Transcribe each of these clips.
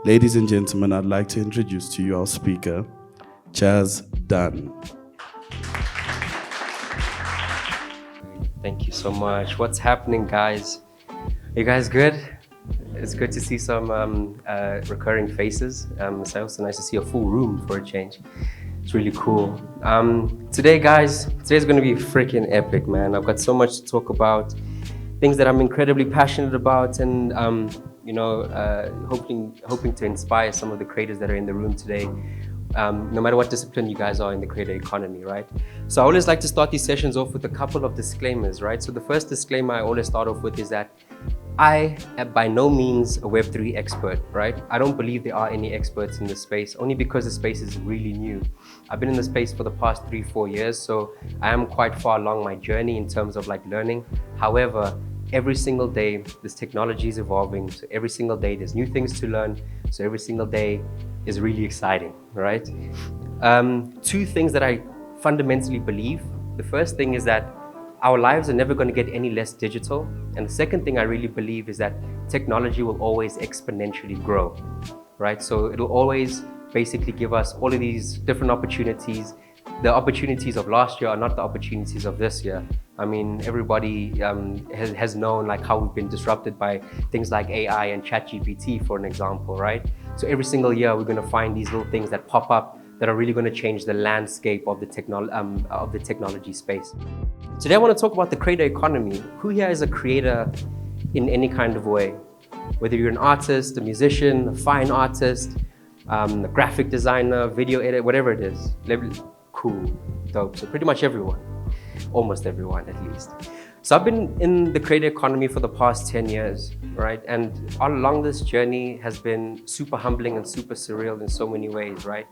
Ladies and gentlemen, I'd like to introduce to you our speaker, Chaz Dunn. Thank you so much. What's happening, guys? You guys good? It's good to see some recurring faces. It's also nice to see a full room for a change. It's really cool. Today, guys, today's going to be freaking epic, man. I've got so much to talk about, things that I'm incredibly passionate about, and hoping to inspire some of the creators that are in the room today. No matter what discipline you guys are in the creator economy, right? So I always like to start these sessions off with a couple of disclaimers, right? So the first disclaimer I always start off with is that I am by no means a Web3 expert, right? I don't believe there are any experts in this space, only because the space is really new. I've been in the space for the past 3-4 years, so I am quite far along my journey in terms of like learning. However, every single day, this technology is evolving. So every single day, there's new things to learn. So every single day is really exciting, right? Two things that I fundamentally believe. The first thing is that our lives are never going to get any less digital. And the second thing I really believe is that technology will always exponentially grow, right? So it'll always basically give us all of these different opportunities. The opportunities of last year are not the opportunities of this year. I mean, everybody has known like how we've been disrupted by things like AI and ChatGPT, for an example, right? So every single year, we're going to find these little things that pop up that are really going to change the landscape of the technology space. Today, I want to talk about the creator economy. Who here is a creator in any kind of way? Whether you're an artist, a musician, a fine artist, a graphic designer, video editor, whatever it is. Cool, dope. So pretty much everyone, almost everyone at least. So I've been in the creator economy for the past 10 years, right? And all along this journey has been super humbling and super surreal in so many ways, right?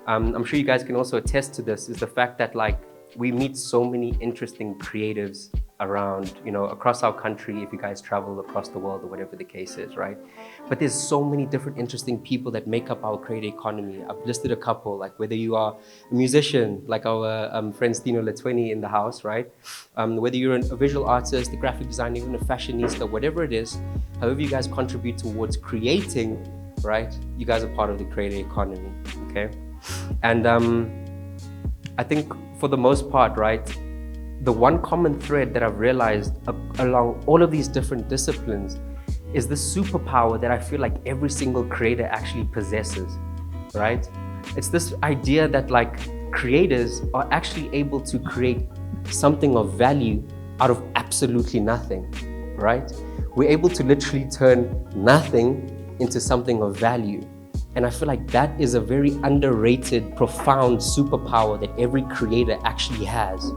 I'm sure you guys can also attest to this, is the fact that like we meet so many interesting creatives around, across our country, if you guys travel across the world or whatever the case is, right? But there's so many different interesting people that make up our creator economy. I've listed a couple, like whether you are a musician, like our friend STINO THWENNY in the house, right? Whether you're a visual artist, a graphic designer, even a fashionista, whatever it is, however you guys contribute towards creating, right? You guys are part of the creator economy, okay? And I think for the most part, right, the one common thread that I've realized along all of these different disciplines is the superpower that I feel like every single creator actually possesses, right? It's this idea that like creators are actually able to create something of value out of absolutely nothing, right? We're able to literally turn nothing into something of value. And I feel like that is a very underrated, profound superpower that every creator actually has,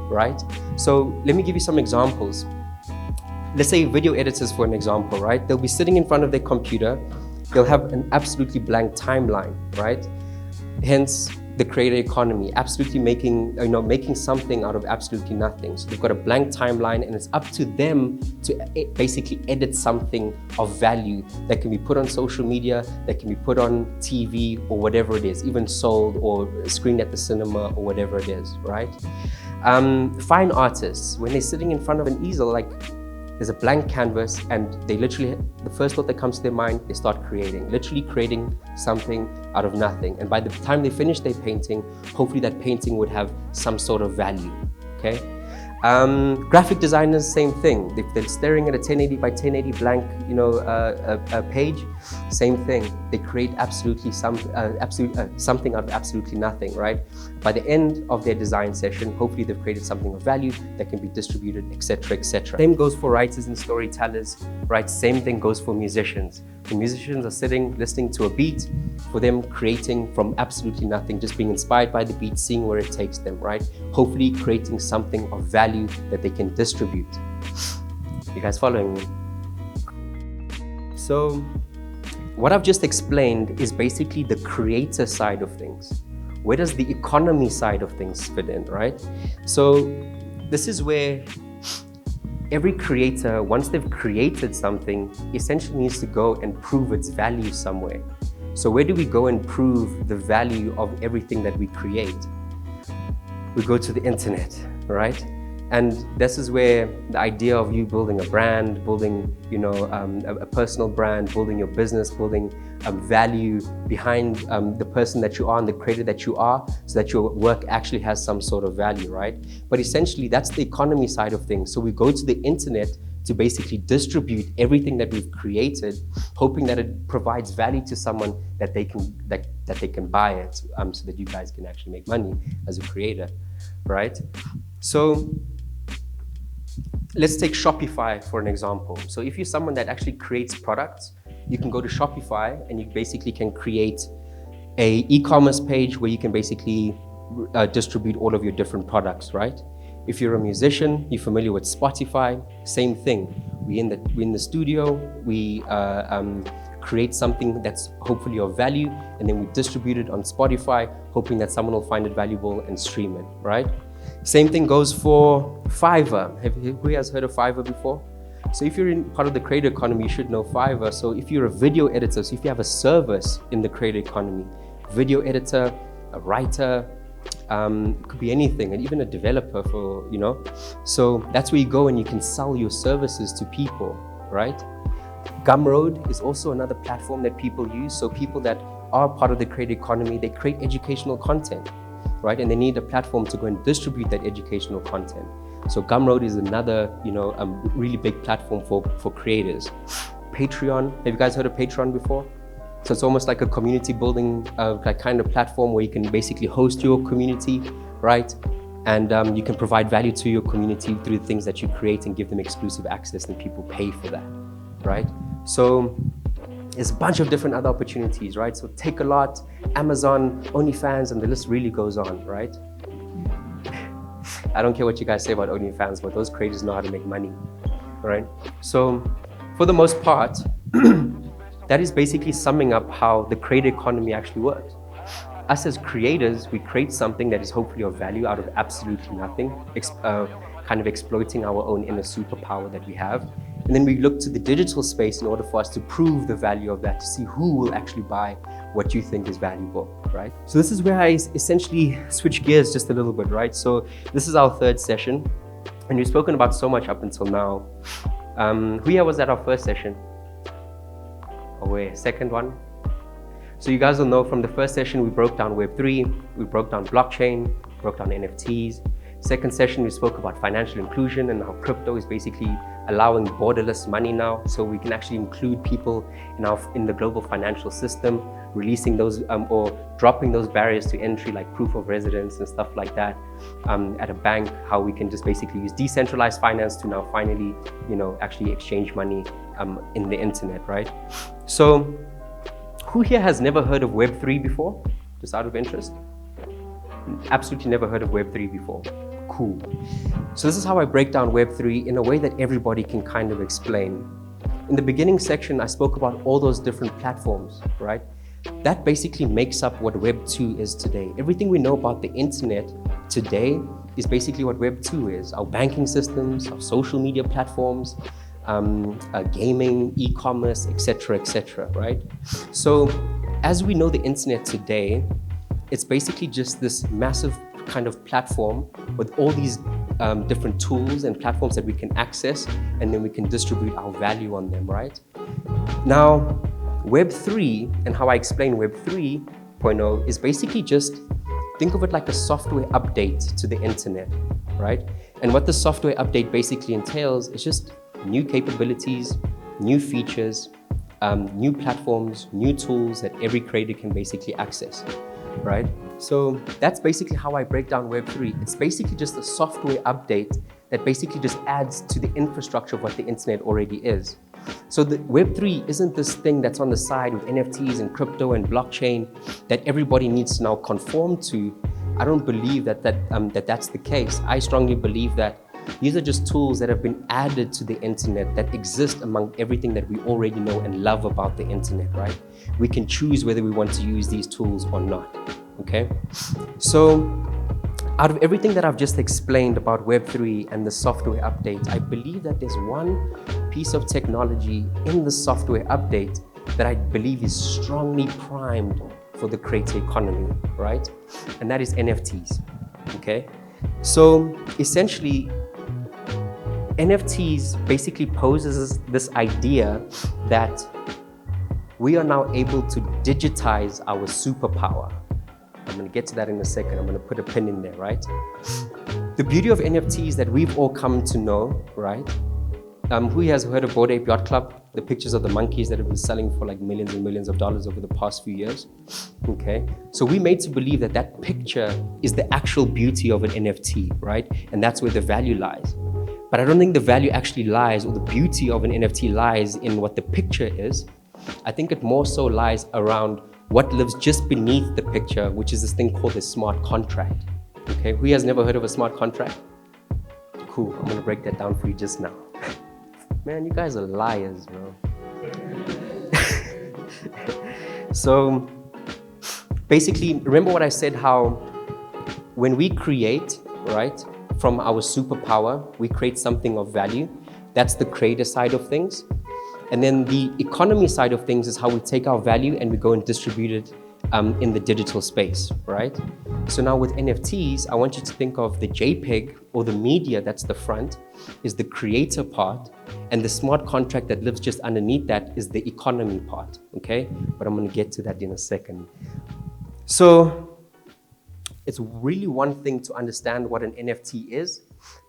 right? So let me give you some examples. Let's say video editors, for an example, right? They'll be sitting in front of their computer. They'll have an absolutely blank timeline, right? Hence the creator economy, absolutely making something out of absolutely nothing. So they've got a blank timeline, and it's up to them to basically edit something of value that can be put on social media, that can be put on TV or whatever it is, even sold or screened at the cinema or whatever it is, right? Fine artists, when they're sitting in front of an easel, like there's a blank canvas, and they literally, the first thought that comes to their mind, they start creating, literally creating something out of nothing. And by the time they finish their painting, hopefully that painting would have some sort of value, okay? Graphic designers, same thing. If they're staring at a 1080 by 1080 blank, a page, same thing. They create absolutely something out of absolutely nothing, right? By the end of their design session, hopefully they've created something of value that can be distributed, etc., etc. Same goes for writers and storytellers, right? Same thing goes for musicians. When musicians are sitting, listening to a beat, for them creating from absolutely nothing, just being inspired by the beat, seeing where it takes them, right? Hopefully creating something of value that they can distribute. You guys following me? So what I've just explained is basically the creator side of things. Where does the economy side of things fit in, right? So this is where every creator, once they've created something, essentially needs to go and prove its value somewhere. So where do we go and prove the value of everything that we create? We go to the internet, right? And this is where the idea of you building a brand, building, a personal brand, building your business, building value behind the person that you are and the creator that you are, so that your work actually has some sort of value, right? But essentially, that's the economy side of things. So we go to the internet to basically distribute everything that we've created, hoping that it provides value to someone that they can buy it, so that you guys can actually make money as a creator, right? So let's take Shopify for an example. So if you're someone that actually creates products, you can go to Shopify and you basically can create a e-commerce page where you can basically distribute all of your different products, right? If you're a musician, you're familiar with Spotify, same thing. We're in the studio, we create something that's hopefully of value, and then we distribute it on Spotify, hoping that someone will find it valuable and stream it, right? Same thing goes for Fiverr. Who has heard of Fiverr before? So if you're in part of the creator economy, you should know Fiverr. So if you're a video editor, so if you have a service in the creator economy, video editor, a writer, it could be anything, and even a developer so that's where you go and you can sell your services to people, right? Gumroad is also another platform that people use. So people that are part of the creator economy, they create educational content, right? And they need a platform to go and distribute that educational content. So Gumroad is another, really big platform for creators. Patreon, have you guys heard of Patreon before? So it's almost like a community building kind of platform where you can basically host your community, right? And you can provide value to your community through the things that you create and give them exclusive access, and people pay for that, right? So there's a bunch of different other opportunities, right? So Take-A-Lot, Amazon, OnlyFans, and the list really goes on, right? I don't care what you guys say about OnlyFans, but those creators know how to make money, right? So for the most part, that is basically summing up how the creator economy actually works. Us as creators, we create something that is hopefully of value out of absolutely nothing, kind of exploiting our own inner superpower that we have. And then we look to the digital space in order for us to prove the value of that, to see who will actually buy what you think is valuable, right? So this is where I essentially switch gears just a little bit, right? So this is our third session, and we've spoken about so much up until now. Who here was at our first session? Oh wait, second one? So you guys will know from the first session, we broke down Web3, we broke down blockchain, broke down NFTs. Second session, we spoke about financial inclusion and how crypto is basically allowing borderless money now. So we can actually include people in the global financial system, releasing those or dropping those barriers to entry like proof of residence and stuff like that at a bank, how we can just basically use decentralized finance to now finally, actually exchange money in the internet, right? So who here has never heard of Web3 before? Just out of interest? Absolutely never heard of Web3 before. Cool. So this is how I break down Web3 in a way that everybody can kind of explain. In the beginning section, I spoke about all those different platforms, right? That basically makes up what Web2 is today. Everything we know about the internet today is basically what Web2 is. Our banking systems, our social media platforms, gaming, e-commerce, etc., right? So as we know the internet today, it's basically just this massive kind of platform with all these different tools and platforms that we can access, and then we can distribute our value on them, right? Now, Web3, and how I explain Web 3.0 is basically just, think of it like a software update to the internet, right? And what the software update basically entails is just new capabilities, new features, new platforms, new tools that every creator can basically access, right? So that's basically how I break down Web3. It's basically just a software update that basically just adds to the infrastructure of what the internet already is. So the Web3 isn't this thing that's on the side with NFTs and crypto and blockchain that everybody needs to now conform to. I don't believe that's the case. I strongly believe that these are just tools that have been added to the internet that exist among everything that we already know and love about the internet, right? We can choose whether we want to use these tools or not, okay? So out of everything that I've just explained about Web3 and the software update, I believe that there's one piece of technology in the software update that I believe is strongly primed for the creator economy, right? And that is NFTs, okay? So essentially, NFTs basically poses this idea that we are now able to digitize our superpower. I'm going to get to that in a second. I'm going to put a pin in there, right? The beauty of NFTs that we've all come to know, right? Who has heard of Bored Ape Yacht Club? The pictures of the monkeys that have been selling for like millions and millions of dollars over the past few years. Okay, so we made to believe that that picture is the actual beauty of an NFT, right? And that's where the value lies. But I don't think the value actually lies, or the beauty of an NFT lies in what the picture is. I think it more so lies around what lives just beneath the picture, which is this thing called a smart contract. Okay, who has never heard of a smart contract? Cool, I'm gonna break that down for you just now. Man, you guys are liars, bro. So basically, remember what I said, how when we create, right, from our superpower, we create something of value. That's the creator side of things. And then the economy side of things is how we take our value and we go and distribute it in the digital space, right? So now with NFTs, I want you to think of the JPEG, or the media that's the front, is the creator part, and the smart contract that lives just underneath that is the economy part, okay? But I'm gonna get to that in a second. So it's really one thing to understand what an NFT is,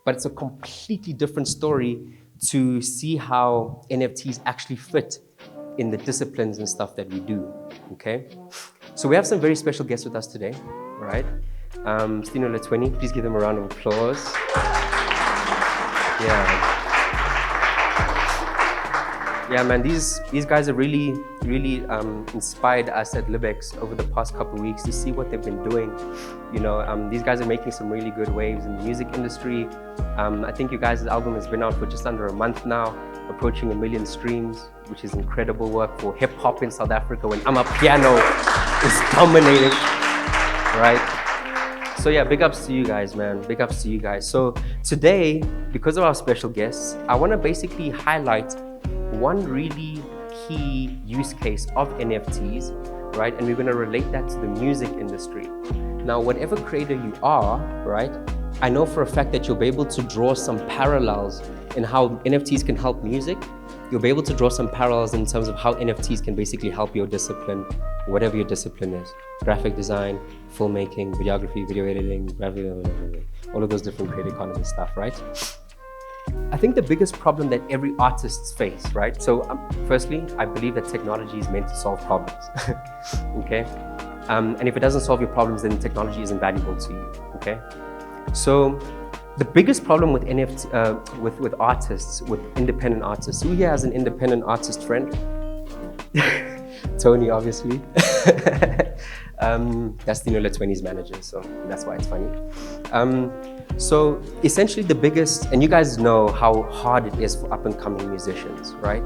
but it's a completely different story to see how NFTs actually fit in the disciplines and stuff that we do, okay? So we have some very special guests with us today, all right? STINO, THWENNY, please give them a round of applause. Yeah, man, these guys have really inspired us at LIBEX over the past couple of weeks to see what they've been doing. You know, these guys are making some really good waves in the music industry. I think you guys' album has been out for just under a month now, approaching 1 million streams, which is incredible work for hip hop in South Africa when Amapiano is dominating, right? So yeah, big ups to you guys, man. Big ups to you guys. So today, because of our special guests, I want to basically highlight one really key use case of NFTs, right? And we're going to relate that to the music industry. Now, whatever creator you are, right? I know for a fact that you'll be able to draw some parallels in how NFTs can help music. You'll be able to draw some parallels in terms of how NFTs can basically help your discipline, whatever your discipline is. Graphic design, filmmaking, videography, video editing, all of those different creative economy stuff, right? I think the biggest problem that every artist face, right? So firstly, I believe that technology is meant to solve problems, okay? And if it doesn't solve your problems, then technology isn't valuable to you, okay? So the biggest problem with with artists, with independent artists, who here has an independent artist friend? Tony, obviously. That's THWENNY's manager, so that's why it's funny. So essentially the biggest, and you guys know how hard it is for up-and-coming musicians, right?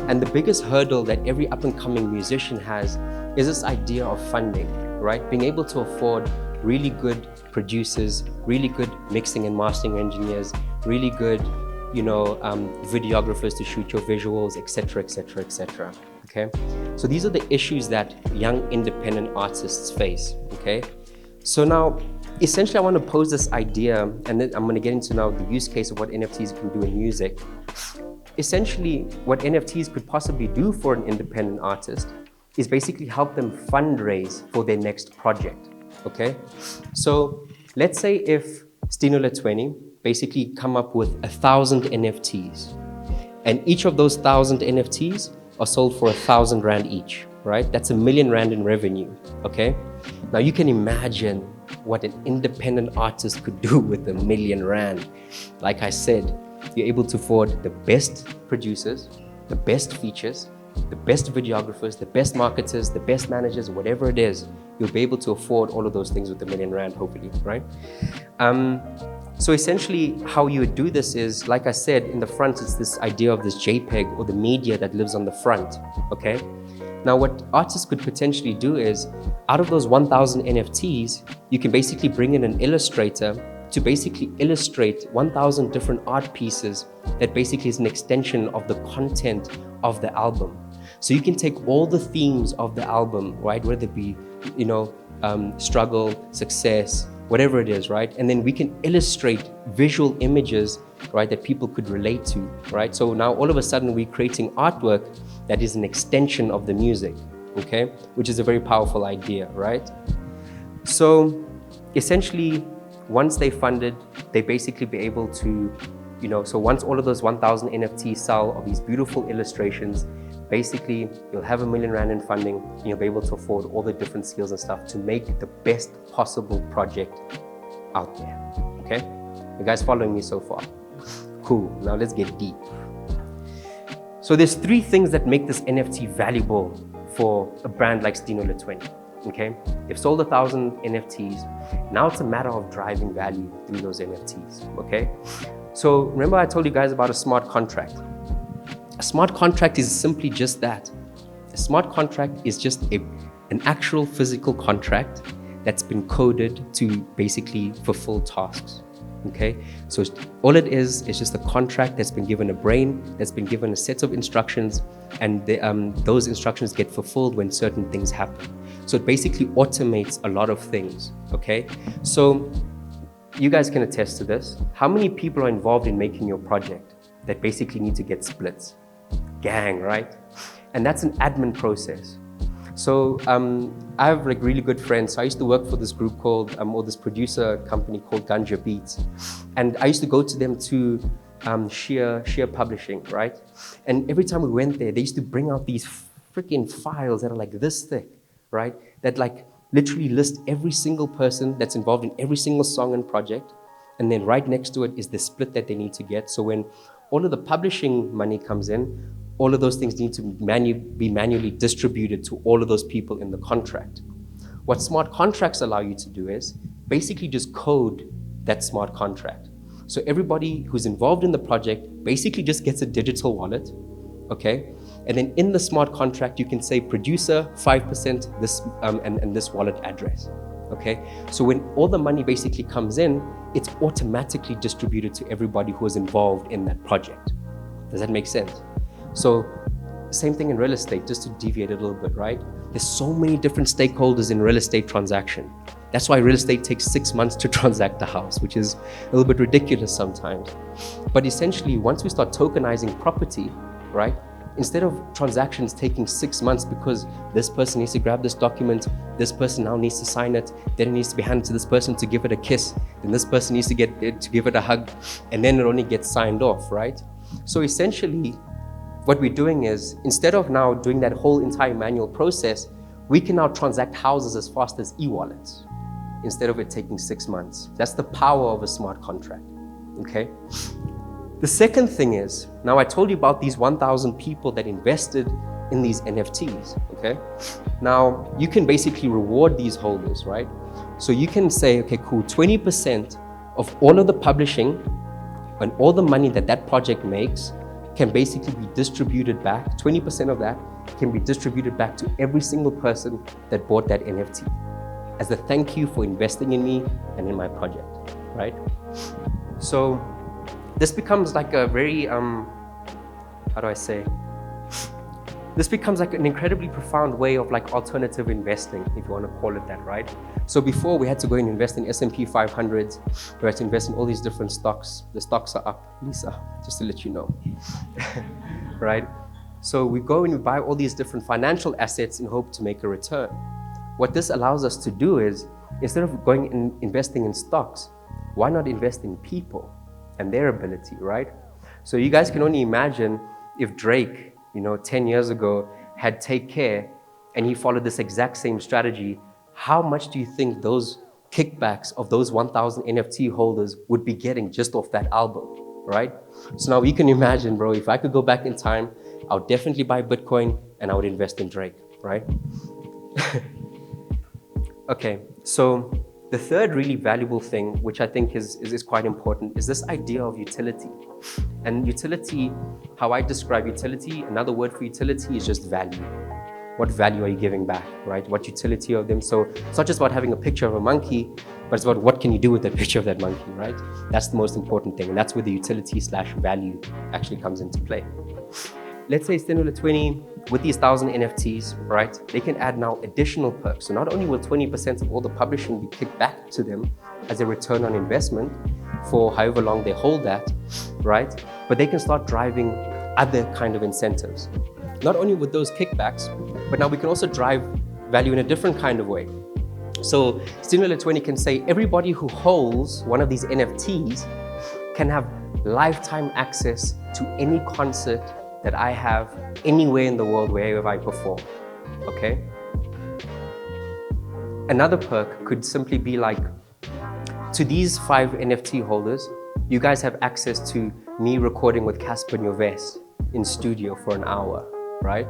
And the biggest hurdle that every up-and-coming musician has is this idea of funding, right? Being able to afford really good producers, really good mixing and mastering engineers, really good, you know, videographers to shoot your visuals, etc., etc., etc. Okay, so these are the issues that young independent artists face. Okay, so now essentially I want to pose this idea, and then I'm going to get into now the use case of what NFTs can do in music. Essentially, what NFTs could possibly do for an independent artist is basically help them fundraise for their next project. Okay, so let's say if STINO THWENNY basically come up with 1,000 NFTs, and each of those 1,000 NFTs are sold for 1,000 Rand each, right? That's R1 million in revenue, okay? Now you can imagine what an independent artist could do with R1 million. Like I said, you're able to afford the best producers, the best features, the best videographers, the best marketers, the best managers, whatever it is, you'll be able to afford all of those things with R1 million, hopefully, right? So essentially how you would do this is, like I said, in the front, it's this idea of this JPEG, or the media that lives on the front, okay? Now what artists could potentially do is, out of those 1,000 NFTs, you can basically bring in an illustrator to basically illustrate 1,000 different art pieces that basically is an extension of the content of the album. So you can take all the themes of the album, right? Whether it be, you know, struggle, success, whatever it is, right? And then we can illustrate visual images, right, that people could relate to, right? So now all of a sudden we're creating artwork that is an extension of the music, okay? Which is a very powerful idea, right? So essentially, once they funded, they basically be able to, so once all of those 1,000 NFTs sell of these beautiful illustrations, basically you'll have R1 million in funding and you'll be able to afford all the different skills and stuff to make the best possible project out there, okay? You guys following me so far? Cool, now let's get deep. So there's 3 things that make this NFT valuable for a brand like STINO THWENNY. Okay, they've sold 1,000 NFTs. Now it's a matter of driving value through those NFTs, okay? So remember I told you guys about a smart contract. A smart contract is simply just that. A smart contract is just an actual physical contract that's been coded to basically fulfill tasks, okay? So all it is just a contract that's been given a brain, that's been given a set of instructions, and those instructions get fulfilled when certain things happen. So it basically automates a lot of things, okay? So you guys can attest to this. How many people are involved in making your project that basically need to get splits? Gang, right? And that's an admin process. So I have like really good friends. So I used to work for this group called, or this producer company called Ganja Beats. And I used to go to them to Sheer Publishing, right? And every time we went there, they used to bring out these freaking files that are like this thick, right? That like literally list every single person that's involved in every single song and project. And then right next to it is the split that they need to get. So when all of the publishing money comes in, all of those things need to be manually distributed to all of those people in the contract. What smart contracts allow you to do is basically just code that smart contract. So everybody who's involved in the project basically just gets a digital wallet, okay? And then in the smart contract, you can say producer 5% this and this wallet address, okay? So when all the money basically comes in, it's automatically distributed to everybody who is involved in that project. Does that make sense? So same thing in real estate, just to deviate a little bit, right? There's so many different stakeholders in real estate transaction. That's why real estate takes 6 months to transact a house, which is a little bit ridiculous sometimes. But essentially, once we start tokenizing property, right? Instead of transactions taking 6 months because this person needs to grab this document, this person now needs to sign it, then it needs to be handed to this person to give it a kiss, then this person needs to give it a hug, and then it only gets signed off, right? So essentially, what we're doing is, instead of now doing that whole entire manual process, we can now transact houses as fast as e-wallets, instead of it taking 6 months. That's the power of a smart contract, okay? The second thing is, now I told you about these 1,000 people that invested in these NFTs, okay? Now, you can basically reward these holders, right? So you can say, okay, cool, 20% of all of the publishing and all the money that that project makes can basically be distributed back. 20% of that can be distributed back to every single person that bought that NFT as a thank you for investing in me and in my project, right? So this becomes like a very, how do I say? This becomes like an incredibly profound way of like alternative investing, if you want to call it that, right? So before we had to go and invest in S&P 500, we had to invest in all these different stocks. The stocks are up, Lisa, just to let you know, right? So we go and we buy all these different financial assets in hope to make a return. What this allows us to do is, instead of going and investing in stocks, why not invest in people and their ability, right? So you guys can only imagine if Drake, 10 years ago had Take Care and he followed this exact same strategy, how much do you think those kickbacks of those 1,000 NFT holders would be getting just off that album, right? So now you can imagine, bro, if I could go back in time, I would definitely buy Bitcoin and I would invest in Drake, right? Okay, so the third really valuable thing, which I think is quite important, is this idea of utility. And utility, how I describe utility, another word for utility is just value. What value are you giving back, right? What utility of them? So it's not just about having a picture of a monkey, but it's about what can you do with that picture of that monkey, right? That's the most important thing. And that's where the utility/value actually comes into play. Let's say STINO THWENNY, with these 1,000 NFTs, right? They can add now additional perks. So not only will 20% of all the publishing be kicked back to them, as a return on investment for however long they hold that, right? But they can start driving other kind of incentives. Not only with those kickbacks, but now we can also drive value in a different kind of way. So STINO 20 can say everybody who holds one of these NFTs can have lifetime access to any concert that I have anywhere in the world wherever I perform, okay? Another perk could simply be like, to these 5 NFT holders, you guys have access to me recording with Casper Nyovest in studio for an hour, right?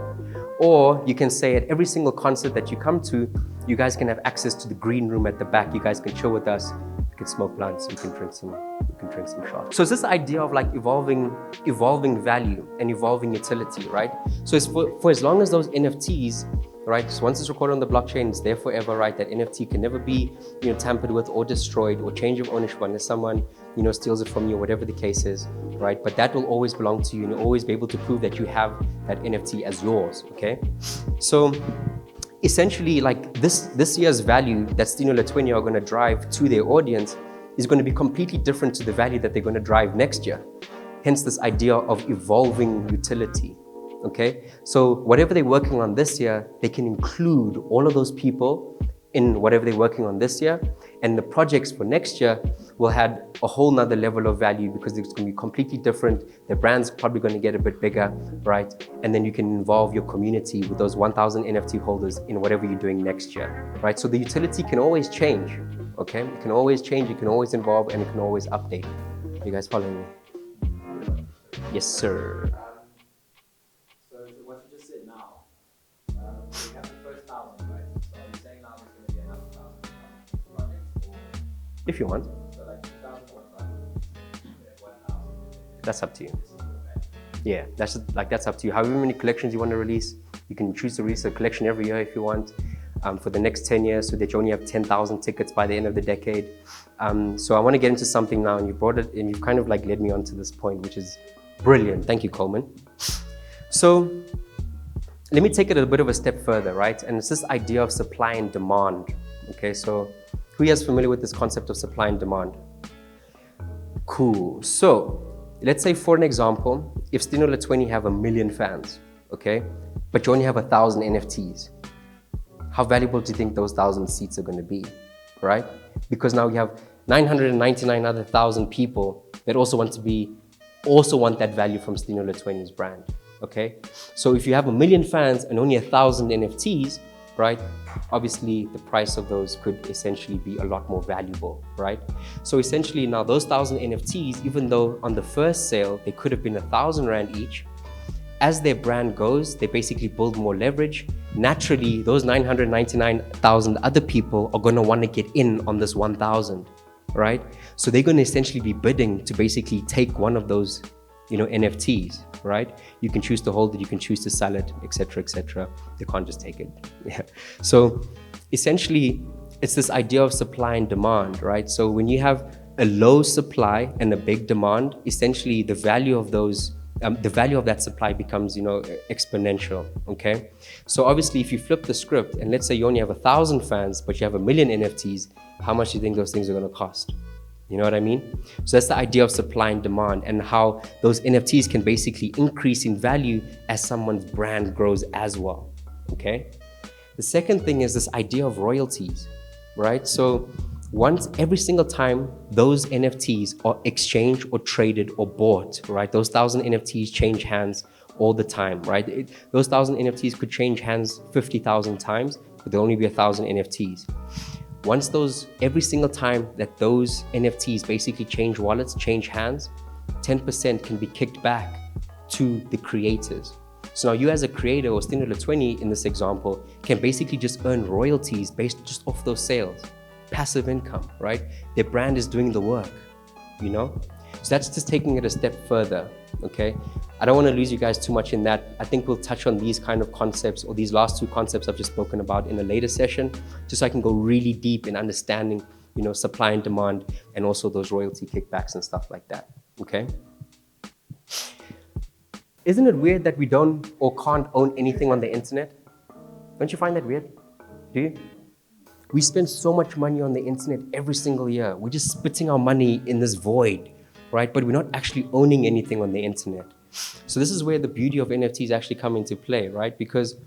Or you can say at every single concert that you come to, you guys can have access to the green room at the back. You guys can chill with us. We can smoke blunts. We can drink some shots. So it's this idea of like evolving value and evolving utility, right? So it's for as long as those NFTs, right? So once it's recorded on the blockchain, it's there forever, right? That NFT can never be, tampered with or destroyed or change of ownership unless someone, steals it from you, whatever the case is, right? But that will always belong to you, and you'll always be able to prove that you have that NFT as yours, okay? So essentially, like this year's value that STINO 20 are going to drive to their audience is going to be completely different to the value that they're going to drive next year. Hence this idea of evolving utility. Okay, so whatever they're working on this year, they can include all of those people in whatever they're working on this year, and the projects for next year will have a whole nother level of value because it's going to be completely different. The brand's probably going to get a bit bigger, right? And then you can involve your community with those 1,000 NFT holders in whatever you're doing next year, right? So the utility can always change, okay? It can always change, it can always evolve, and it can always update. You guys following me? Yes, sir. If you want. That's up to you. Yeah, that's up to you. However many collections you want to release, you can choose to release a collection every year if you want, for the next 10 years, so that you only have 10,000 tickets by the end of the decade. So I want to get into something now, and you brought it, and you've kind of like led me on to this point, which is brilliant. Thank you, Coleman. So let me take it a bit of a step further, right? And it's this idea of supply and demand. Okay, so who is familiar with this concept of supply and demand? Cool. So let's say, for an example, if STINO 20 have 1 million fans, okay, but you only have 1,000 NFTs, how valuable do you think those 1,000 seats are going to be, right? Because now you have 999 other thousand people that also want that value from STINO 20's brand, okay? So if you have 1 million fans and only 1,000 NFTs, right? Obviously, the price of those could essentially be a lot more valuable, right? So essentially now those 1,000 NFTs, even though on the first sale, they could have been 1,000 Rand each, as their brand goes, they basically build more leverage. Naturally, those 999,000 other people are going to want to get in on this 1,000, right? So they're going to essentially be bidding to basically take one of those, NFTs, right? You can choose to hold it, you can choose to sell it, etc., etc. They can't just take it. Yeah. So essentially, it's this idea of supply and demand, right? So when you have a low supply and a big demand, essentially the value of those, the value of that supply becomes, exponential. Okay. So obviously, if you flip the script and let's say you only have 1,000 fans, but you have 1 million NFTs, how much do you think those things are going to cost? You know what I mean? So that's the idea of supply and demand, and how those NFTs can basically increase in value as someone's brand grows as well, okay? The second thing is this idea of royalties, right? So every single time those NFTs are exchanged or traded or bought, right? Those 1,000 NFTs change hands all the time, right? Those 1,000 NFTs could change hands 50,000 times, but there'll only be 1,000 NFTs. Every single time that those NFTs basically change wallets, change hands, 10% can be kicked back to the creators. So now you as a creator, or STINO 20 in this example, can basically just earn royalties based just off those sales. Passive income, right? Their brand is doing the work, So that's just taking it a step further, okay? I don't want to lose you guys too much in that. I think we'll touch on these kind of concepts, or these last two concepts I've just spoken about, in a later session, just so I can go really deep in understanding, supply and demand, and also those royalty kickbacks and stuff like that, okay? Isn't it weird that we don't or can't own anything on the internet? Don't you find that weird? Do you? We spend so much money on the internet every single year. We're just spitting our money in this void, right? But we're not actually owning anything on the internet. So this is where the beauty of NFTs actually come into play, right? Because,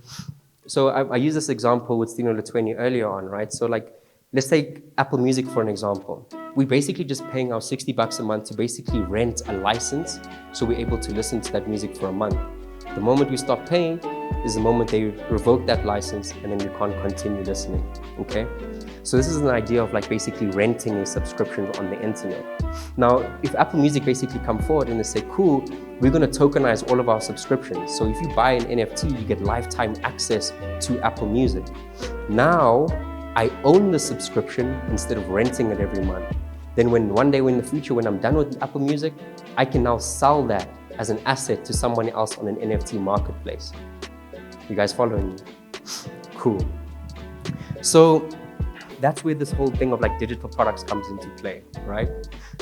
so I use this example with STINO THWENNY earlier on, right? So like, let's take Apple Music for an example. We're basically just paying our $60 a month to basically rent a license, so we're able to listen to that music for a month. The moment we stop paying is the moment they revoke that license, and then we can't continue listening, okay? So this is an idea of like basically renting a subscription on the internet. Now, if Apple Music basically come forward and they say, cool, we're gonna tokenize all of our subscriptions. So if you buy an NFT, you get lifetime access to Apple Music. Now, I own the subscription instead of renting it every month. Then one day in the future, when I'm done with Apple Music, I can now sell that as an asset to someone else on an NFT marketplace. You guys following me? Cool. So that's where this whole thing of like digital products comes into play, right?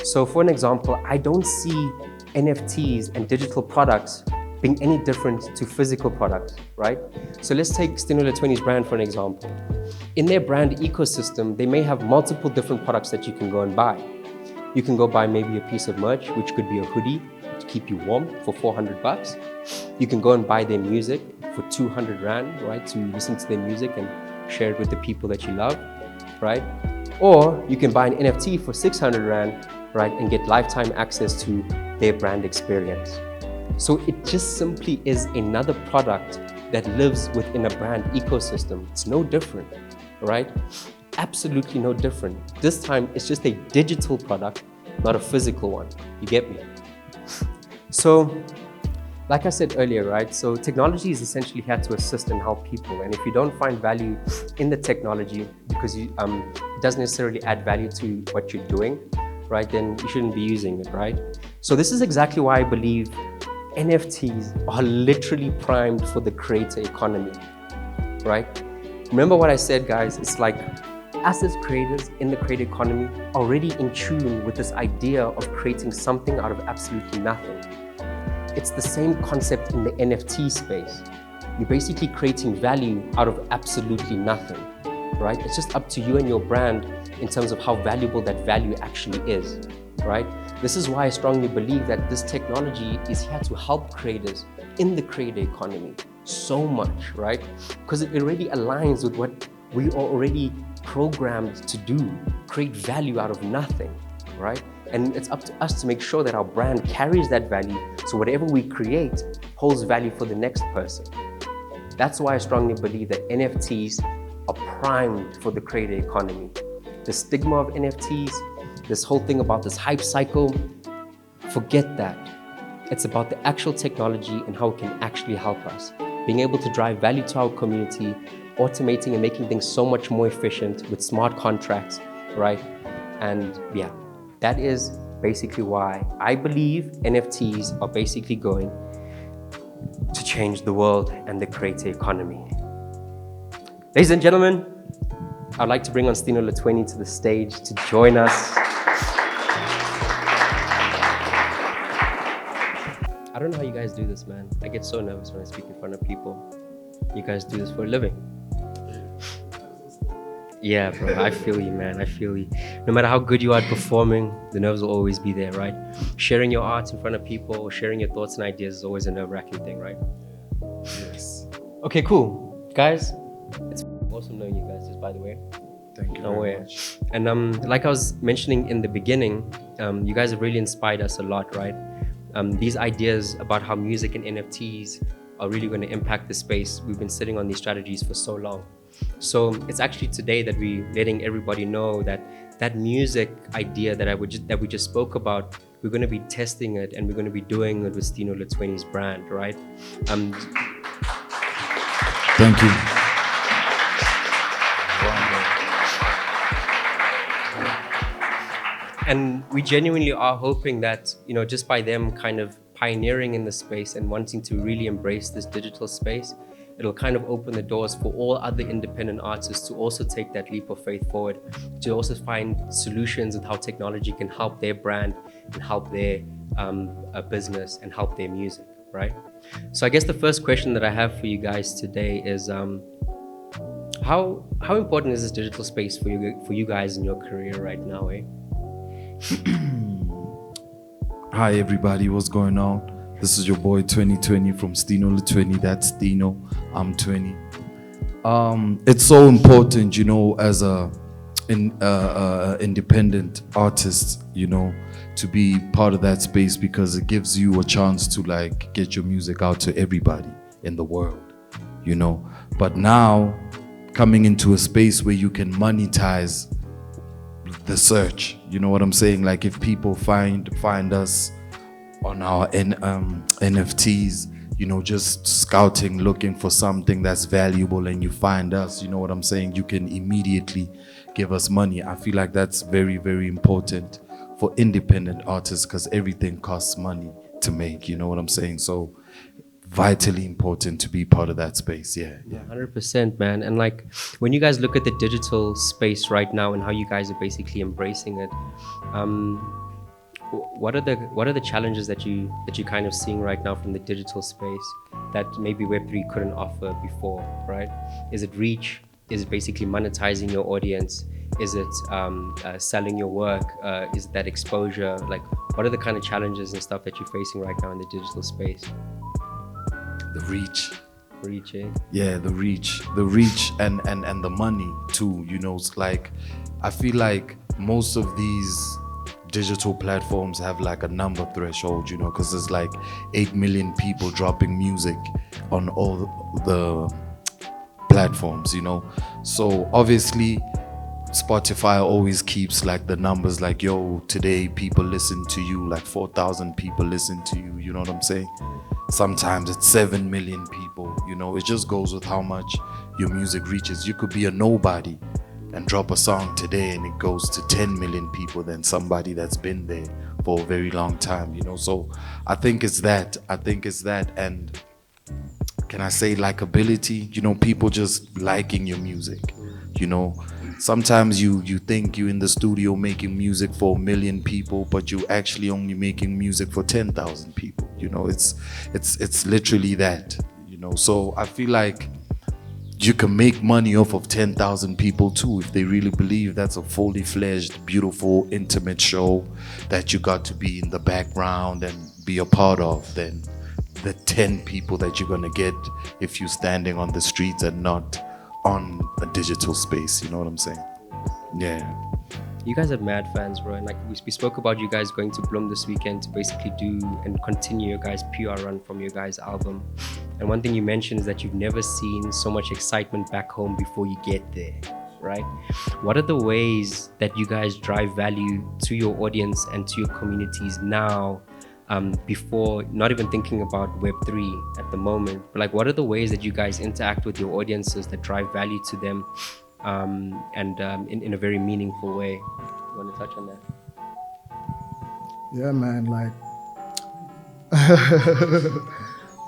So for an example, I don't see NFTs and digital products being any different to physical products, right? So let's take STINO THWENNY's brand for an example. In their brand ecosystem, they may have multiple different products that you can go and buy. You can go buy maybe a piece of merch, which could be a hoodie to keep you warm for 400 bucks. You can go and buy their music for 200 Rand, right? To listen to their music and share it with the people that you love, right? Or you can buy an NFT for 600 Rand, right? And get lifetime access to their brand experience. So it just simply is another product that lives within a brand ecosystem. It's no different, right? Absolutely no different. This time it's just a digital product, not a physical one. You get me? So, like I said earlier, right? So technology is essentially here to assist and help people. And if you don't find value in the technology because it doesn't necessarily add value to what you're doing, right? Then you shouldn't be using it, right? So this is exactly why I believe NFTs are literally primed for the creator economy, right? Remember what I said, guys, it's like us as creators in the creator economy already in tune with this idea of creating something out of absolutely nothing. It's the same concept in the NFT space. You're basically creating value out of absolutely nothing, right? It's just up to you and your brand in terms of how valuable that value actually is, right? This is why I strongly believe that this technology is here to help creators in the creator economy so much, right? Because it already aligns with what we are already programmed to do, create value out of nothing, right? And it's up to us to make sure that our brand carries that value, so whatever we create holds value for the next person. That's why I strongly believe that NFTs are primed for the creator economy. The stigma of NFTs, this whole thing about this hype cycle, forget that. It's about the actual technology and how it can actually help us. Being able to drive value to our community, automating and making things so much more efficient with smart contracts, right? And yeah, that is basically why I believe NFTs are basically going to change the world and the creator economy. Ladies and gentlemen, I'd like to bring on STINO THWENNY to the stage to join us. I don't know how you guys do this, man. I get so nervous when I speak in front of people. You guys do this for a living. Yeah, bro, I feel you, man. I feel you. No matter how good you are at performing, the nerves will always be there, right? Sharing your art in front of people, sharing your thoughts and ideas is always a nerve-wracking thing, right? Yes. Okay, cool. Guys, it's awesome knowing you guys, just by the way. Thank you very much. And like I was mentioning in the beginning, you guys have really inspired us a lot, right? These ideas about how music and NFTs are really going to impact the space. We've been sitting on these strategies for so long. So it's actually today that we're letting everybody know that that music idea that we just spoke about, we're going to be testing it and we're going to be doing it with STINO THWENNY's brand, right? Thank you. And we genuinely are hoping that, you know, just by them kind of pioneering in the space and wanting to really embrace this digital space, it'll kind of open the doors for all other independent artists to also take that leap of faith forward, to also find solutions with how technology can help their brand and help their business and help their music, right? So I guess the first question that I have for you guys today is, How important is this digital space for you guys in your career right now, eh? Hi everybody, what's going on? This is your boy 2020 from STINO THWENNY. That's STINO, I'm 20. It's so important, you know, as a independent artist, you know, to be part of that space, because it gives you a chance to like get your music out to everybody in the world, you know. But now coming into a space where you can monetize the search, you know what I'm saying? Like if people find us on our NFTs, you know, just scouting, looking for something that's valuable, and you find us, you know what I'm saying? You can immediately give us money. I feel like that's very, very important for independent artists, because everything costs money to make, you know what I'm saying? So vitally important to be part of that space. Yeah. 100%, man. And like when you guys look at the digital space right now and how you guys are basically embracing it, what are the challenges that you kind of seeing right now from the digital space that maybe Web3 couldn't offer before, right? Is it reach? Is it basically monetizing your audience? Is it selling your work? Is that exposure? Like, what are the kind of challenges and stuff that you're facing right now in the digital space? The reach. Reach, eh? Yeah, the reach and the money too, you know. It's like, I feel like most of these digital platforms have like a number threshold, you know, because there's like 8 million people dropping music on all the platforms, you know. So obviously Spotify always keeps like the numbers, like, yo, today people listen to you, like 4,000 people listen to you, you know what I'm saying? Sometimes it's 7 million people, you know. It just goes with how much your music reaches. You could be a nobody and drop a song today and it goes to 10 million people than somebody that's been there for a very long time, you know. So I think it's that. And can I say likability? You know, people just liking your music, you know. Sometimes you think you're in the studio making music for 1 million people, but you actually only making music for 10,000 people, you know. It's literally that, you know. So I feel like you can make money off of 10,000 people too, if they really believe that's a fully fledged, beautiful, intimate show that you got to be in the background and be a part of, than the 10 people that you're gonna get if you're standing on the streets and not on a digital space, you know what I'm saying? Yeah. You guys are mad fans, bro. And like we spoke about you guys going to Bloom this weekend to basically do and continue your guys' PR run from your guys' album. And one thing you mentioned is that you've never seen so much excitement back home before you get there, right? What are the ways that you guys drive value to your audience and to your communities now, before not even thinking about Web3 at the moment? But like, what are the ways that you guys interact with your audiences that drive value to them, in a very meaningful way? You want to touch on that? Yeah, man, like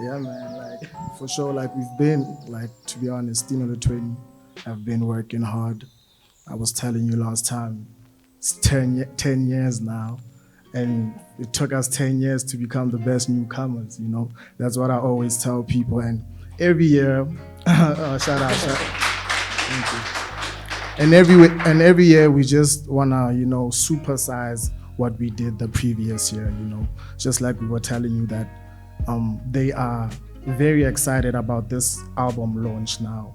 yeah, man, like for sure, like we've been, like, to be honest, STINO THWENNY have been working hard. I was telling you last time, it's 10 years now, and it took us 10 years to become the best newcomers, you know. That's what I always tell people, and every year, shout out. Thank you. And every year we just wanna, you know, supersize what we did the previous year, you know. Just like we were telling you that they are very excited about this album launch now.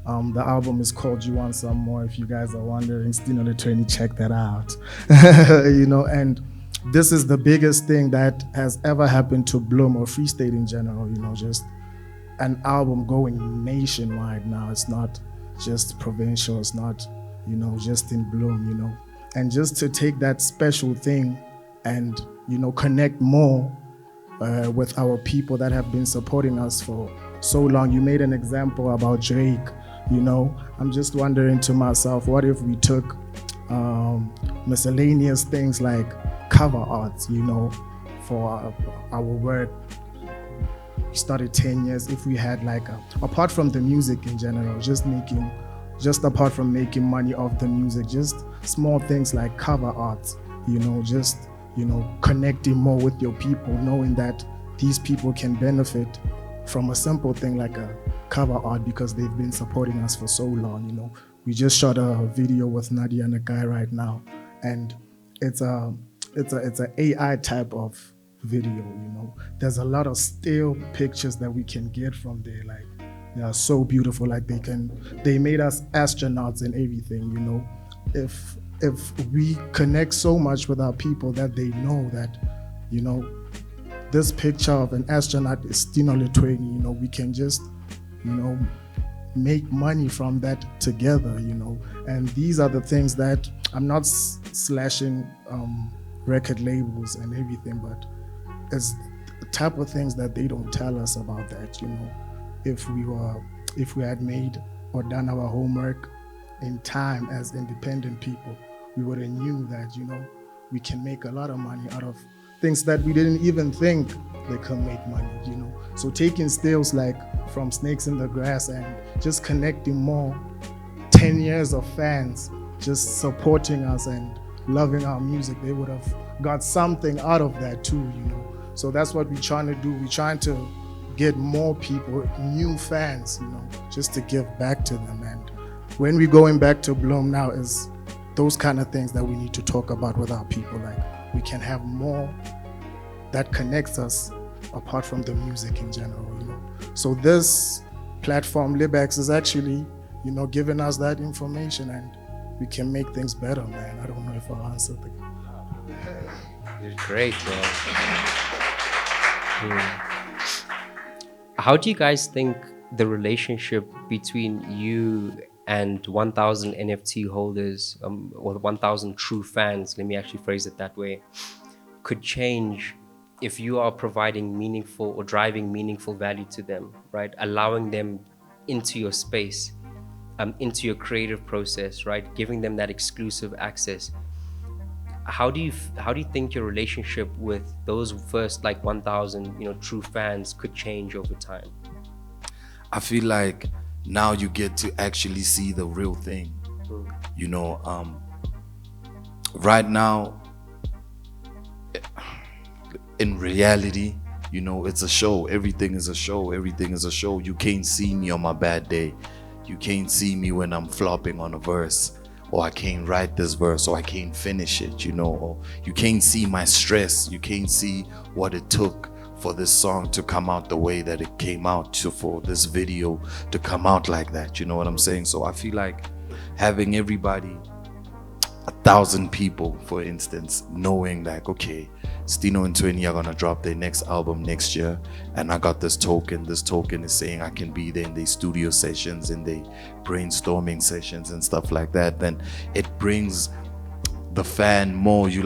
The album is called You Want Some More. If you guys are wondering, STINO THWENNY, check that out. You know, and this is the biggest thing that has ever happened to Bloom or Free State in general, you know, just an album going nationwide now. It's not just provincial, it's not, you know, just in Bloom, you know. And just to take that special thing and, you know, connect more with our people that have been supporting us for so long. You made an example about Drake, you know. I'm just wondering to myself, what if we took miscellaneous things like cover art, you know, for our work. We started 10 years. If we had like apart from the music in general, just apart from making money off the music, just small things like cover art, you know, just, you know, connecting more with your people, knowing that these people can benefit from a simple thing like a cover art because they've been supporting us for so long. You know, we just shot a video with Nadia and a guy right now, and it's a AI type of video. You know, there's a lot of still pictures that we can get from there. Like, they are so beautiful. Like, they made us astronauts and everything. You know, if we connect so much with our people that they know that, you know, this picture of an astronaut is STINO THWENNY, you know, we can just, you know, make money from that together, you know. And these are the things that I'm not slashing record labels and everything, but it's the type of things that they don't tell us about that, you know. If we had made or done our homework in time as independent people, we would have knew that, you know, we can make a lot of money out of things that we didn't even think they could make money, you know. So taking stills like from Snakes in the Grass and just connecting more 10 years of fans just supporting us and loving our music, they would have got something out of that too, you know. So that's what we're trying to do. We're trying to get more people, new fans, you know, just to give back to them. And when we're going back to Bloom now is those kind of things that we need to talk about with our people. Like, we can have more that connects us apart from the music in general, you know. So this platform, LIBEX, is actually, you know, giving us that information, and we can make things better, man. I don't know if I answered the... You're great, man. How do you guys think the relationship between you and 1,000 NFT holders, or 1,000 true fans, let me actually phrase it that way, could change if you are providing meaningful or driving meaningful value to them, right? Allowing them into your space, into your creative process, right? Giving them that exclusive access. How do you think your relationship with those first like 1,000, you know, true fans could change over time? I feel like now you get to actually see the real thing. You know, right now, in reality, you know, it's a show. Everything is a show. Everything is a show. You can't see me on my bad day. You can't see me when I'm flopping on a verse, or I can't write this verse, or I can't finish it, you know, or you can't see my stress. You can't see what it took for this song to come out the way that it came out, for this video to come out like that, you know what I'm saying? So I feel like having everybody, 1,000 people, for instance, knowing like, okay, STINO and THWENNY are gonna drop their next album next year, and I got this token is saying I can be there in their studio sessions, in their brainstorming sessions and stuff like that, then it brings the fan more. You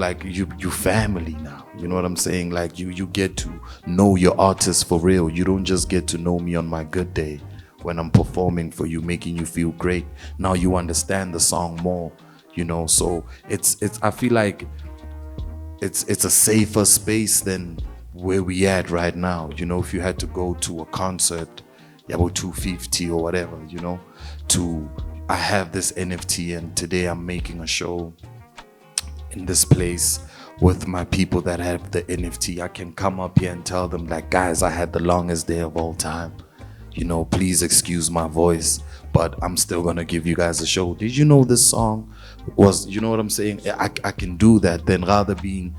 family now, you know what I'm saying? Like, you get to know your artist for real. You don't just get to know me on my good day when I'm performing for you, making you feel great. Now you understand the song more, you know. So it's I feel like it's a safer space than where we at right now. You know, if you had to go to a concert, about 250 or whatever, you know, I have this NFT and today I'm making a show in this place with my people that have the NFT. I can come up here and tell them like, guys, I had the longest day of all time. You know, please excuse my voice, but I'm still gonna give you guys a show. Did you know this song was, you know what I'm saying? I can do that than rather being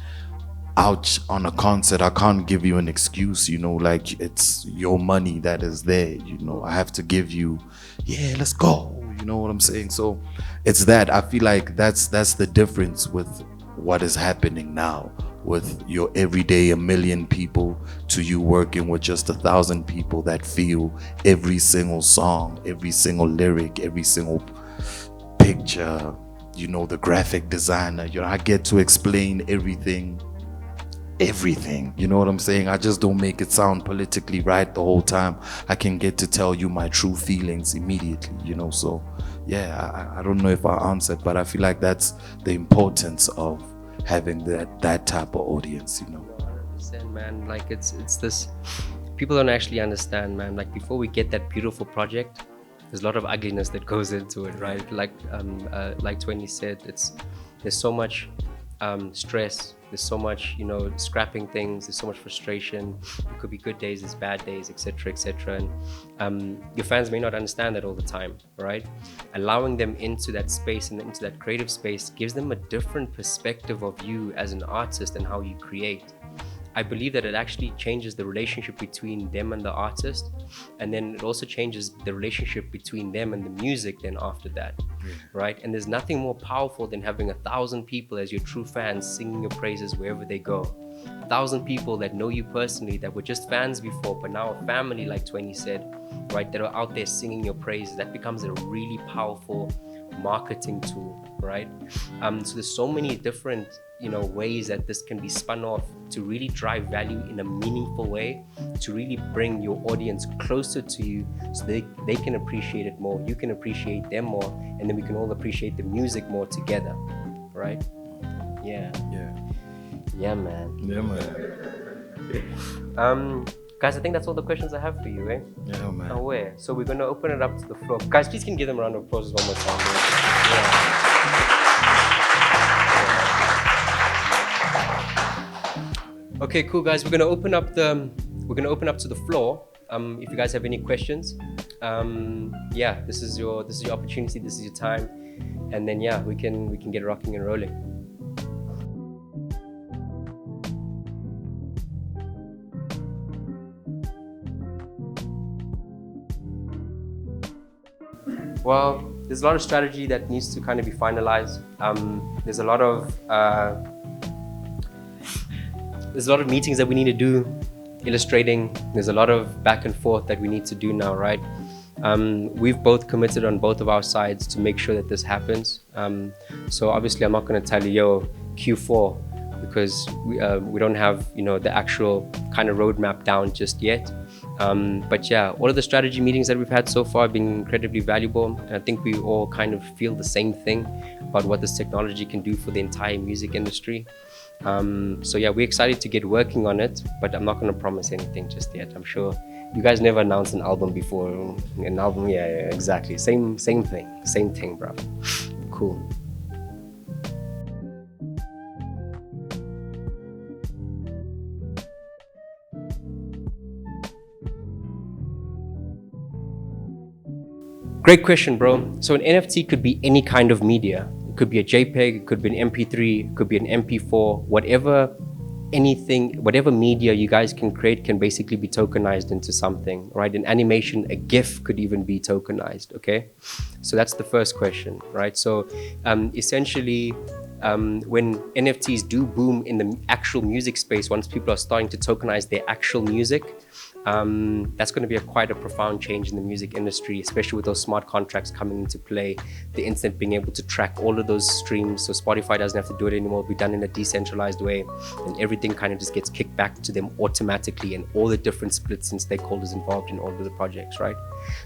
out on a concert. I can't give you an excuse, you know, like it's your money that is there, you know. I have to give you, yeah, let's go, you know what I'm saying? So it's that. I feel like that's the difference with what is happening now, with your everyday 1 million people to you working with just 1,000 people that feel every single song, every single lyric, every single picture, you know, the graphic designer, you know, I get to explain everything, you know what I'm saying? I just don't make it sound politically right the whole time. I can get to tell you my true feelings immediately, you know. So yeah, I don't know if I answered, but I feel like that's the importance of having that type of audience, you know. 100%, man. Like it's this, people don't actually understand, man. Like, before we get that beautiful project, there's a lot of ugliness that goes into it, right? Like THWENNY said, there's so much stress, There's so much, scrapping things. There's so much frustration. It could be good days, there's bad days, etc., etc. And your fans may not understand that all the time, right? Allowing them into that space and into that creative space gives them a different perspective of you as an artist and how you create. I believe that it actually changes the relationship between them and the artist, and then it also changes the relationship between them and the music then after that, right? And there's nothing more powerful than having 1,000 people as your true fans singing your praises wherever they go. 1,000 people that know you personally, that were just fans before, but now a family, like THWENNY said, right, that are out there singing your praises. That becomes a really powerful marketing tool, right? So there's so many different ways that this can be spun off to really drive value in a meaningful way, to really bring your audience closer to you so they can appreciate it more, you can appreciate them more, and then we can all appreciate the music more together, right? Yeah, man. Guys, I think that's all the questions I have for you, eh? Yeah, man. Aware. So we're going to open it up to the floor. Guys, please can give them a round of applause one more time. Yeah. Okay, cool, guys. We're gonna open up to the floor. If you guys have any questions, this is your opportunity. This is your time, and then we can get rocking and rolling. Well, there's a lot of strategy that needs to kind of be finalized. There's a lot of meetings that we need to do, illustrating. There's a lot of back and forth that we need to do now, right? We've both committed on both of our sides to make sure that this happens. So obviously I'm not going to tell you, Q4, because we don't have, the actual kind of roadmap down just yet. But all of the strategy meetings that we've had so far have been incredibly valuable. And I think we all kind of feel the same thing about what this technology can do for the entire music industry. We're excited to get working on it, but I'm not going to promise anything just yet. I'm sure you guys never announced an album before. An album, exactly. Same thing, bro. Cool. Great question, bro. So an NFT could be any kind of media. It could be a JPEG, it could be an MP3, it could be an MP4, whatever media you guys can create can basically be tokenized into something, right? An animation, a GIF could even be tokenized, okay? So that's the first question, right? So essentially, when NFTs do boom in the actual music space, once people are starting to tokenize their actual music, that's going to be quite a profound change in the music industry, especially with those smart contracts coming into play, the instant being able to track all of those streams, so Spotify doesn't have to do it anymore. It'll be done in a decentralized way, and everything kind of just gets kicked back to them automatically, and all the different splits and stakeholders involved in all of the projects, right?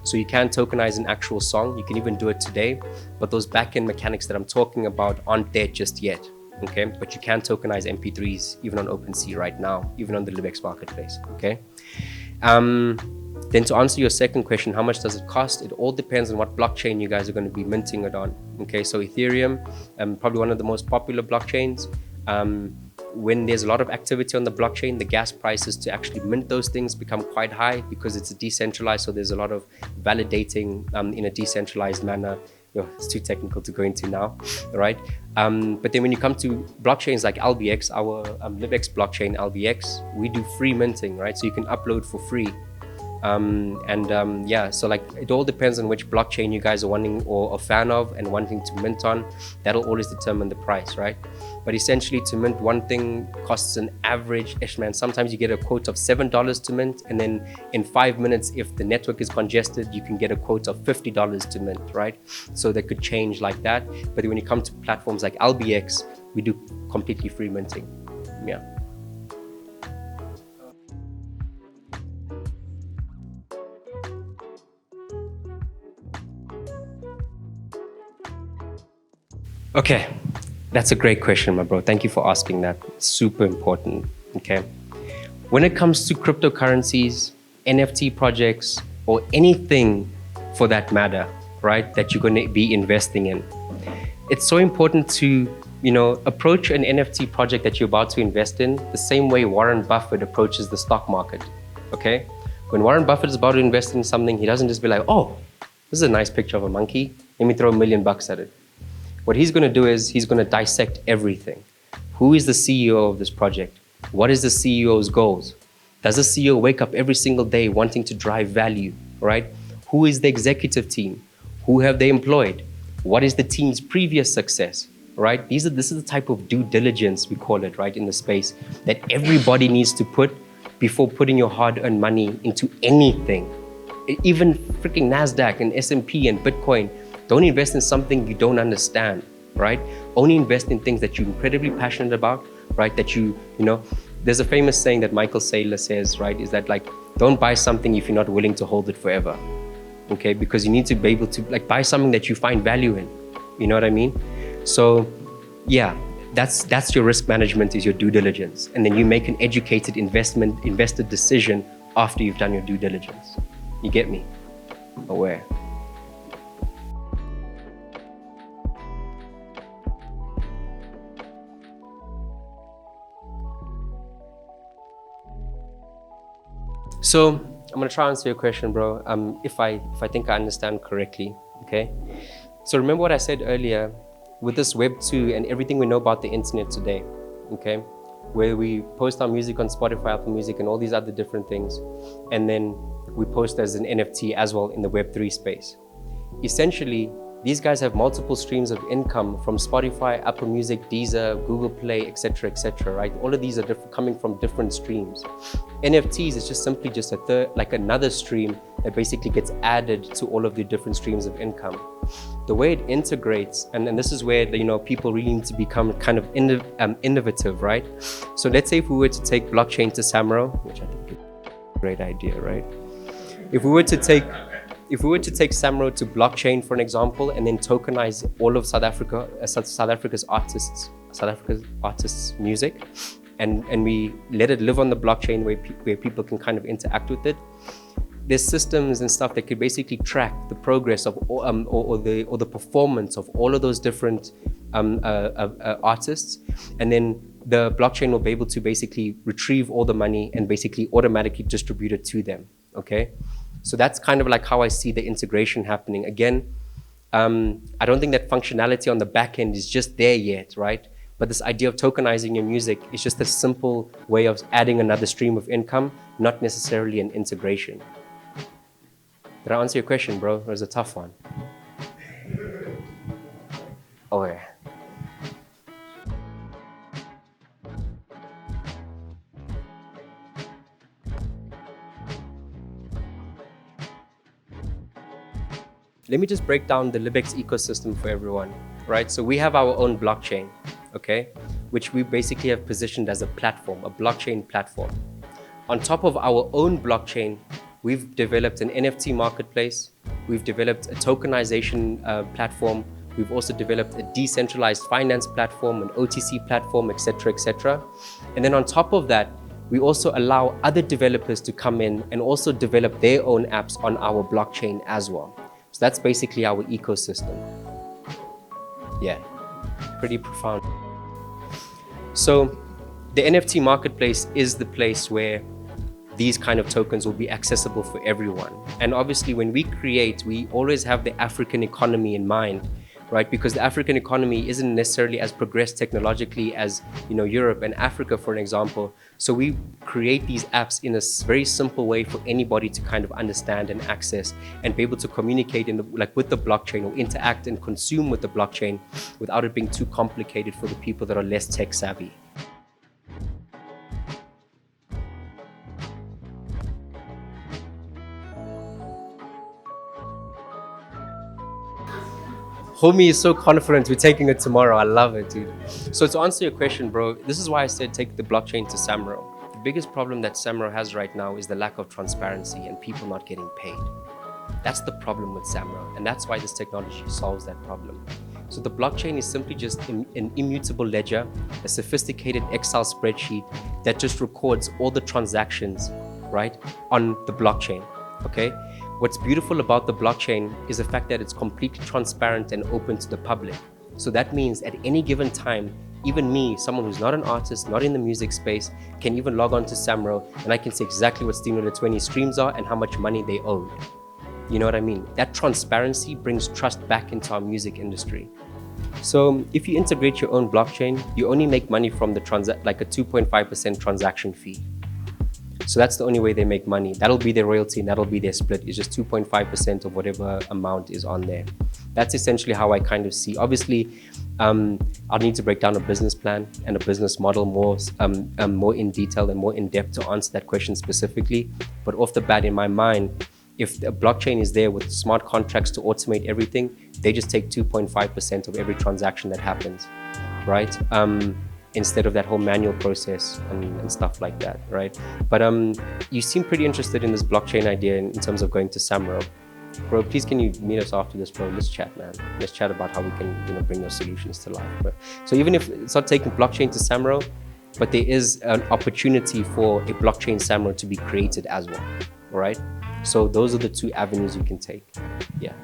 So you can tokenize an actual song, you can even do it today, but those back-end mechanics that I'm talking about aren't there just yet. Okay, but you can tokenize MP3s even on OpenSea right now, even on the LIBEX marketplace. Okay. Then to answer your second question, how much does it cost? It all depends on what blockchain you guys are going to be minting it on. Okay, so Ethereum, probably one of the most popular blockchains. When there's a lot of activity on the blockchain, the gas prices to actually mint those things become quite high because it's decentralized. So there's a lot of validating in a decentralized manner. It's too technical to go into now, right? But then when you come to blockchains like LBX, our LIBEX blockchain LBX, we do free minting, right? So you can upload for free. So like it all depends on which blockchain you guys are wanting or a fan of and wanting to mint on. That'll always determine the price, right? But essentially to mint one thing costs an average, sometimes you get a quote of $7 to mint, and then in 5 minutes, if the network is congested, you can get a quote of $50 to mint, right? So that could change like that. But when you come to platforms like LBX, we do completely free minting. Yeah. Okay, that's a great question, my bro. Thank you for asking that. It's super important, okay? When it comes to cryptocurrencies, NFT projects, or anything for that matter, right, that you're going to be investing in, it's so important to approach an NFT project that you're about to invest in the same way Warren Buffett approaches the stock market, okay? When Warren Buffett is about to invest in something, he doesn't just be like, oh, this is a nice picture of a monkey. Let me throw $1 million at it. What he's going to do is he's going to dissect everything. Who is the CEO of this project? What is the CEO's goals? Does the CEO wake up every single day wanting to drive value, right? Who is the executive team? Who have they employed? What is the team's previous success, right? This is the type of due diligence, we call it, right, in the space that everybody needs to put before putting your hard-earned money into anything. Even freaking NASDAQ and S&P and Bitcoin, don't invest in something you don't understand, right? Only invest in things that you're incredibly passionate about, right? That there's a famous saying that Michael Saylor says, right? Is that like, don't buy something if you're not willing to hold it forever, okay? Because you need to be able to buy something that you find value in, you know what I mean? So yeah, that's your risk management, is your due diligence. And then you make an educated investor decision after you've done your due diligence. You get me? Aware. So I'm gonna try and answer your question, bro. If I think I understand correctly, okay? So remember what I said earlier with this Web 2 and everything we know about the internet today, okay? Where we post our music on Spotify, Apple Music, and all these other different things, and then we post as an NFT as well in the Web 3 space. Essentially, these guys have multiple streams of income from Spotify, Apple Music, Deezer, Google Play, etc., right? All of these are coming from different streams. NFTs is just simply just another stream that basically gets added to all of the different streams of income. The way it integrates, and this is where people really need to become kind of innovative, right? So let's say if we were to take blockchain to Samro, which I think is a great idea, right? If we were to take Samro to blockchain, for an example, and then tokenize all of South Africa's artists' music, and we let it live on the blockchain where people can kind of interact with it, there's systems and stuff that could basically track the progress of or the performance of all of those different artists, and then the blockchain will be able to basically retrieve all the money and basically automatically distribute it to them. Okay, so that's kind of like how I see the integration happening. Again, I don't think that functionality on the back end is just there yet, right? But this idea of tokenizing your music is just a simple way of adding another stream of income, not necessarily an integration. Did I answer your question, bro? It was a tough one. Oh yeah. Let me just break down the LIBEX ecosystem for everyone, right? So we have our own blockchain, okay? Which we basically have positioned as a platform, a blockchain platform. On top of our own blockchain, we've developed an NFT marketplace. We've developed a tokenization platform. We've also developed a decentralized finance platform, an OTC platform, etc., etc. And then on top of that, we also allow other developers to come in and also develop their own apps on our blockchain as well. So that's basically our ecosystem. Yeah, pretty profound. So the NFT marketplace is the place where these kind of tokens will be accessible for everyone. And obviously when we create, we always have the African economy in mind, right? Because the African economy isn't necessarily as progressed technologically as Europe and Africa, for an example. So we create these apps in a very simple way for anybody to kind of understand and access and be able to communicate with the blockchain or interact and consume with the blockchain without it being too complicated for the people that are less tech savvy. Homie is so confident we're taking it tomorrow. I love it, dude. So to answer your question, bro, this is why I said take the blockchain to Samro. The biggest problem that Samro has right now is the lack of transparency and people not getting paid. That's the problem with Samro, and that's why this technology solves that problem. So the blockchain is simply just an immutable ledger, a sophisticated Excel spreadsheet that just records all the transactions, right, on the blockchain, okay? What's beautiful about the blockchain is the fact that it's completely transparent and open to the public. So that means at any given time, even me, someone who's not an artist, not in the music space, can even log on to Samro and I can see exactly what STINO the 20 streams are and how much money they owed. You know what I mean? That transparency brings trust back into our music industry. So if you integrate your own blockchain, you only make money from the like a 2.5% transaction fee. So that's the only way they make money. That'll be their royalty and that'll be their split. It's just 2.5% of whatever amount is on there. That's essentially how I kind of see. Obviously, I'll need to break down a business plan and a business model more in detail and more in depth to answer that question specifically. But off the bat, in my mind, if the blockchain is there with smart contracts to automate everything, they just take 2.5% of every transaction that happens, right? Instead of that whole manual process and stuff like that, right? But you seem pretty interested in this blockchain idea in terms of going to Samro. Bro, please can you meet us after this, bro? Let's chat, man. Let's chat about how we can, bring those solutions to life, bro. So even if it's not taking blockchain to Samro, but there is an opportunity for a blockchain Samro to be created as well, all right? So those are the two avenues you can take, yeah.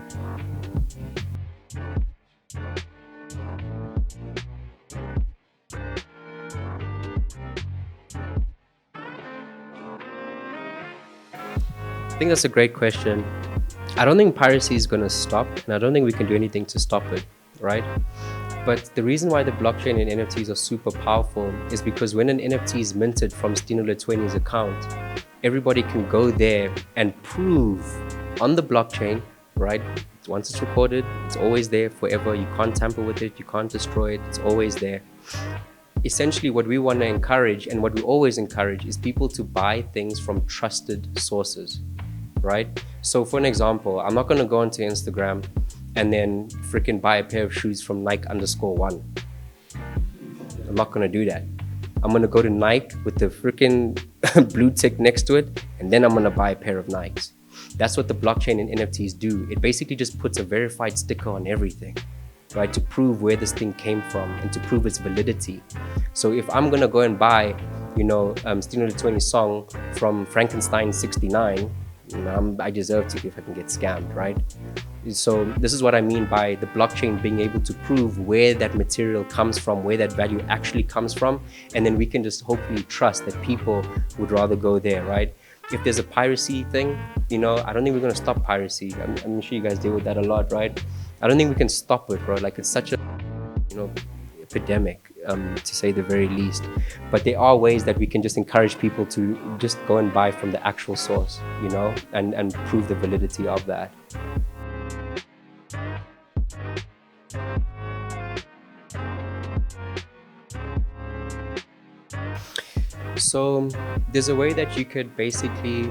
I think that's a great question. I don't think piracy is going to stop, and I don't think we can do anything to stop it, right? But the reason why the blockchain and NFTs are super powerful is because when an NFT is minted from STINO the 20's account, everybody can go there and prove on the blockchain, right? Once it's recorded, it's always there forever. You can't tamper with it, you can't destroy it, it's always there. Essentially, what we want to encourage and what we always encourage is people to buy things from trusted sources, right? So for an example, I'm not going to go onto Instagram and then freaking buy a pair of shoes from Nike_1. I'm not going to do that. I'm going to go to Nike with the freaking blue tick next to it, and then I'm going to buy a pair of Nikes. That's what the blockchain and NFTs do. It basically just puts a verified sticker on everything, right? To prove where this thing came from and to prove its validity. So if I'm going to go and buy, STINO the 20 song from Frankenstein 69, I deserve to if I can get scammed, right? So this is what I mean by the blockchain being able to prove where that material comes from, where that value actually comes from, and then we can just hopefully trust that people would rather go there, right? If there's a piracy thing, I don't think we're going to stop piracy. I'm sure you guys deal with that a lot, right? I don't think we can stop it, bro. Like, it's such a, epidemic, to say the very least. But there are ways that we can just encourage people to just go and buy from the actual source, and prove the validity of that. So there's a way that you could basically,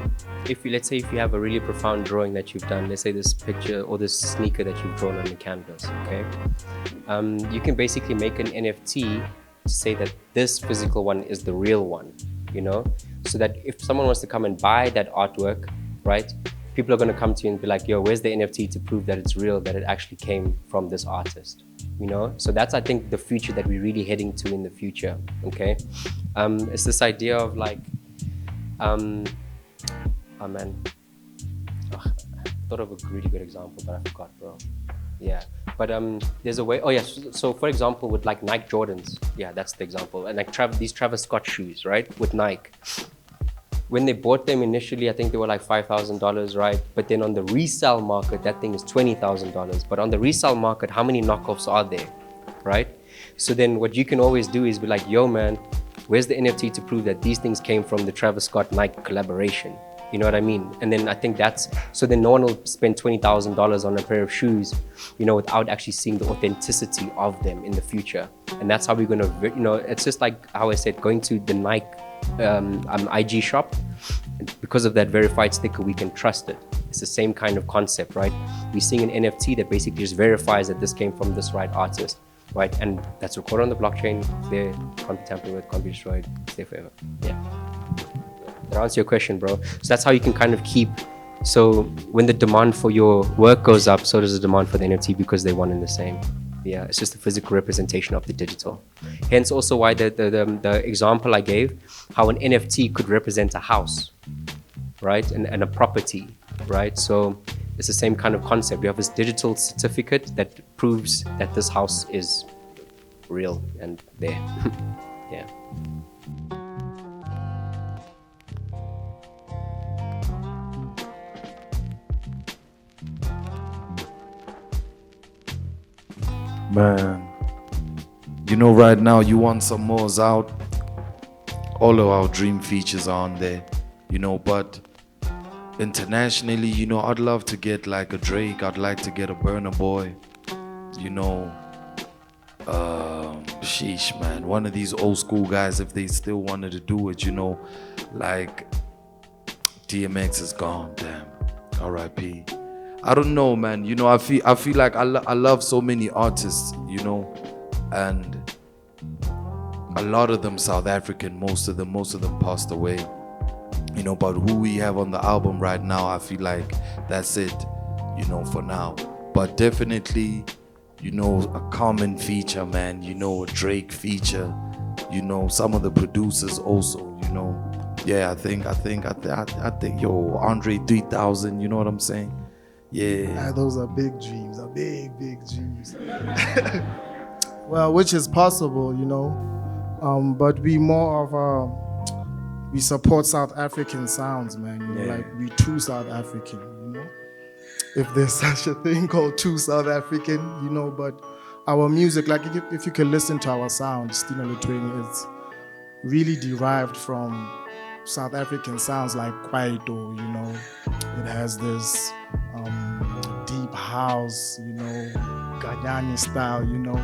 let's say if you have a really profound drawing that you've done, let's say this picture or this sneaker that you've drawn on the canvas, okay? You can basically make an NFT to say that this physical one is the real one, so that if someone wants to come and buy that artwork, right, people are going to come to you and be like, yo, where's the NFT to prove that it's real, that it actually came from this artist? So that's, I think, the future that we're really heading to in the future, okay? It's this idea of like, I thought of a really good example, but I forgot, bro. Yeah, but there's a way, so for example, with like Nike Jordans, yeah, that's the example, and like these Travis Scott shoes, right, with Nike. When they bought them initially, I think they were like $5,000, right? But then on the resale market, that thing is $20,000. But on the resale market, how many knockoffs are there, right? So then what you can always do is be like, yo, man, where's the NFT to prove that these things came from the Travis Scott Nike collaboration? You know what I mean? And then I think so then no one will spend $20,000 on a pair of shoes, without actually seeing the authenticity of them in the future. And that's how we're going to, it's just like how I said, going to the Nike IG shop, because of that verified sticker, we can trust it. It's the same kind of concept, right? We're seeing an NFT that basically just verifies that this came from this right artist, right? And that's recorded on the blockchain. It's there, can't be tampered with, can't be destroyed, it's there forever. Yeah. That answers your question, bro. So that's how you can kind of keep. So when the demand for your work goes up, so does the demand for the NFT, because they're one and the same. Yeah, it's just a physical representation of the digital. Hence also why the example I gave, how an NFT could represent a house, right? And a property, right? So it's the same kind of concept. We have this digital certificate that proves that this house is real and there. Yeah. Man, you know, right now you want some more's out. All of our dream features are on there, you know, but internationally, you know, I'd love to get like a Drake. I'd like to get a Burna Boy, you know. Sheesh, man, one of these old school guys, if they still wanted to do it, you know, like DMX is gone, damn, R.I.P. I don't know, man, you know, I feel like I love so many artists, you know, and a lot of them South African, most of them passed away, you know, but who we have on the album right now, I feel like that's it, you know, for now. But definitely, you know, a Common feature, man, you know, a Drake feature, you know, some of the producers also, you know. Yeah, I think, yo, Andre 3000, you know what I'm saying? Yeah. Those are big dreams, are big dreams. Well, which is possible, you know, but we more of we support South African sounds, man. You know, Yeah. like we too South African, you know. If there's such a thing called too South African, you know, but our music, like if you can listen to our sound, STINO the THWENNY, it's really derived from South African sounds like Kwaito, you know. It has this deep house, you know, Ganyani style, you know.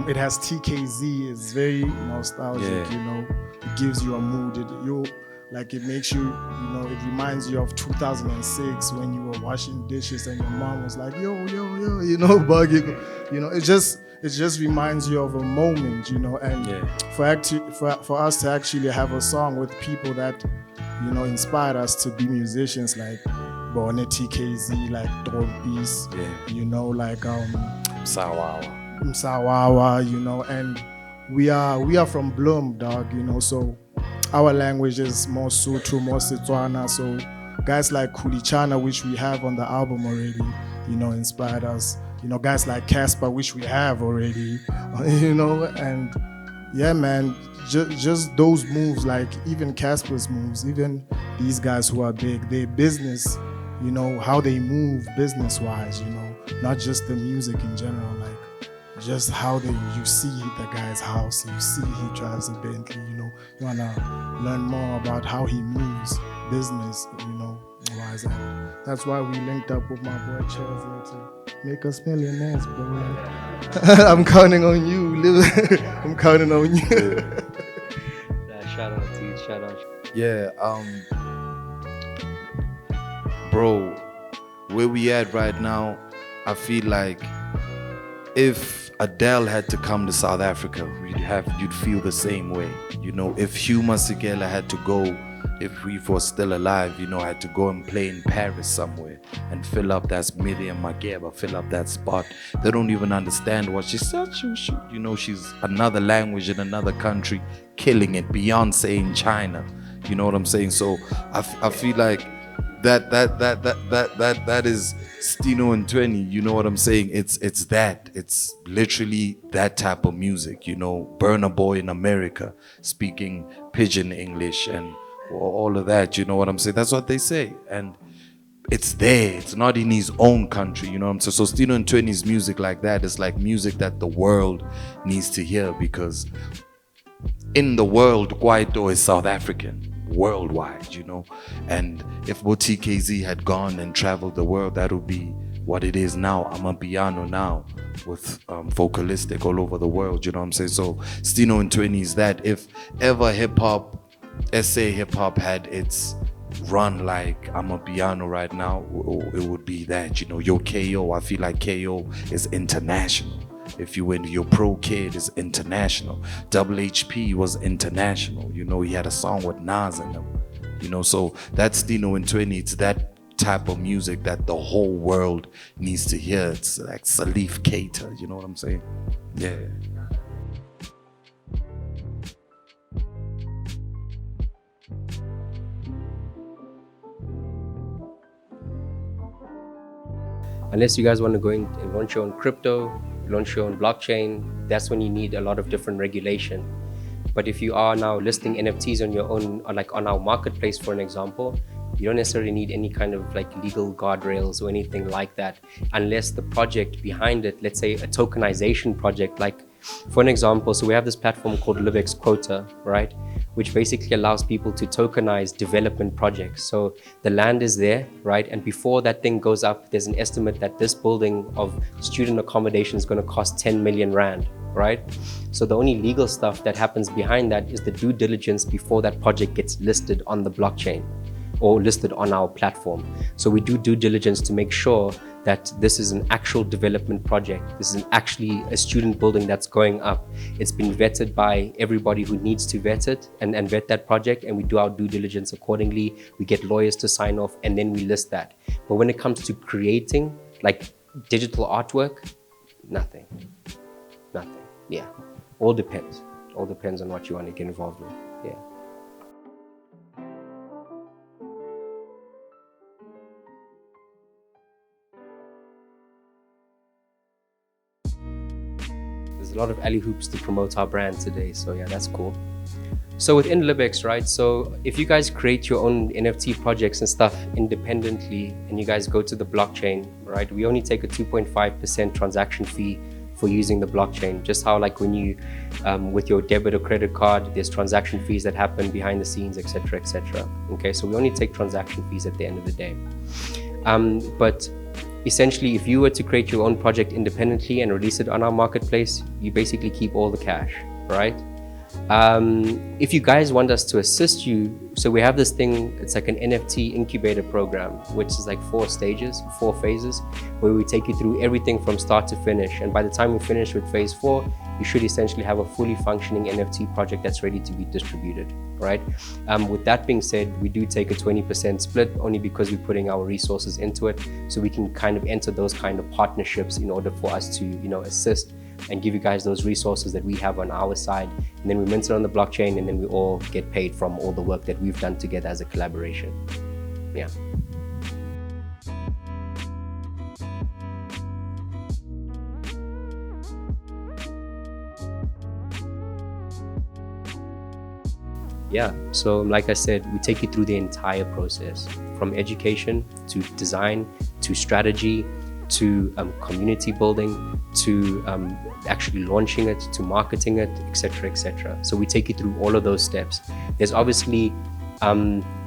It has TKZ, it's very nostalgic, Yeah. you know. It gives you a mood. It makes you, you know, it reminds you of 2006 when you were washing dishes and your mom was like, yo, you know, bugging, you know. It just reminds you of a moment, you know. And for us to actually have a song with people that, you know, inspired us to be musicians, like Bone TKZ, like Dolbies, you know, like Msawawa, you know, and we are from Bloem, dog, you know, so our language is more Sotho, more Setswana, so guys like Kulichana, which we have on the album already, you know, inspired us, you know, guys like Casper, which we have already, you know, and yeah, man, just those moves, like even Casper's moves, even these guys who are big, their business, you know, how they move business-wise, you know, not just the music in general, like just how you see the guy's house, you see he drives a Bentley, you know, you wanna learn more about how he moves business, you know, wise. And that's why we linked up with my boy Chaz to make us millionaires, bro. I'm counting on you, I'm counting on you. Shout out to you, shout out. Yeah, bro, where we at right now, I feel like if Adele had to come to South Africa, you'd feel the same way. You know, if Hugh Masekela had to go, if we were still alive, you know, had to go and play in Paris somewhere and fill up that Miriam Makeba, fill up that spot. They don't even understand what she said. You know, she's another language in another country, killing it. Beyonce in China. You know what I'm saying? So I feel like that is STINO and THWENNY, you know what I'm saying? It's literally that type of music, you know, Burna Boy in America, speaking pidgin English and all of that, you know what I'm saying? That's what they say. And it's there, it's not in his own country, you know what I'm saying? So STINO and THWENNY's music like that is like music that the world needs to hear, because in the world, Kwaito is South African. Worldwide, you know, and if TKZ had gone and traveled the world, that would be what it is now. I'm a piano now with vocalistic all over the world, you know what I'm saying? So STINO and THWENNY is that. If ever hip-hop, SA hip-hop had its run like I'm a piano right now, it would be that, you know. Your KO, I feel like KO is international. If you went to your Pro Kid, is international. Double HP was international. You know, he had a song with Nas in them. You know, so that's STINO and THWENNY. It's that type of music that the whole world needs to hear. It's like Salif Keita. You know what I'm saying? Yeah. Unless you guys want to go in and launch your own crypto, launch your own blockchain, that's when you need a lot of different regulation. But if you are now listing NFTs on your own, or like on our marketplace, for an example, you don't necessarily need any kind of like legal guardrails or anything like that, unless the project behind it, let's say a tokenization project, like for an example, so we have this platform called LIBEX Quota, right? Which basically allows people to tokenize development projects. So the land is there, right? And before that thing goes up, there's an estimate that this building of student accommodation is going to cost 10 million Rand, right? So the only legal stuff that happens behind that is the due diligence before that project gets listed on the blockchain or listed on our platform. So we do due diligence to make sure that this is an actual development project. This is actually a student building that's going up. It's been vetted by everybody who needs to vet it and vet that project, and we do our due diligence accordingly. We get lawyers to sign off, and then we list that. But when it comes to creating like digital artwork, nothing. Yeah, all depends on what you want to get involved with. Yeah. There's a lot of alley hoops to promote our brand today, so yeah, that's cool. So within LIBEX, right, so if you guys create your own NFT projects and stuff independently and you guys go to the blockchain, right, we only take a 2.5% transaction fee for using the blockchain. Just how like when you with your debit or credit card, there's transaction fees that happen behind the scenes, etc., etc. Okay, so we only take transaction fees at the end of the day. But essentially, if you were to create your own project independently and release it on our marketplace, you basically keep all the cash, right? If you guys want us to assist you, so we have this thing, it's like an NFT incubator program, which is like 4 phases, where we take you through everything from start to finish. And by the time we finish with phase 4, you should essentially have a fully functioning NFT project that's ready to be distributed, right? With that being said, we do take a 20% split only because we're putting our resources into it, so we can kind of enter those kind of partnerships in order for us to, you know, assist and give you guys those resources that we have on our side. And then we mint it on the blockchain, and then we all get paid from all the work that we've done together as a collaboration. Yeah. Yeah, so like I said, we take you through the entire process, from education to design to strategy to community building to actually launching it, to marketing it, etc., etc. So we take you through all of those steps. There's obviously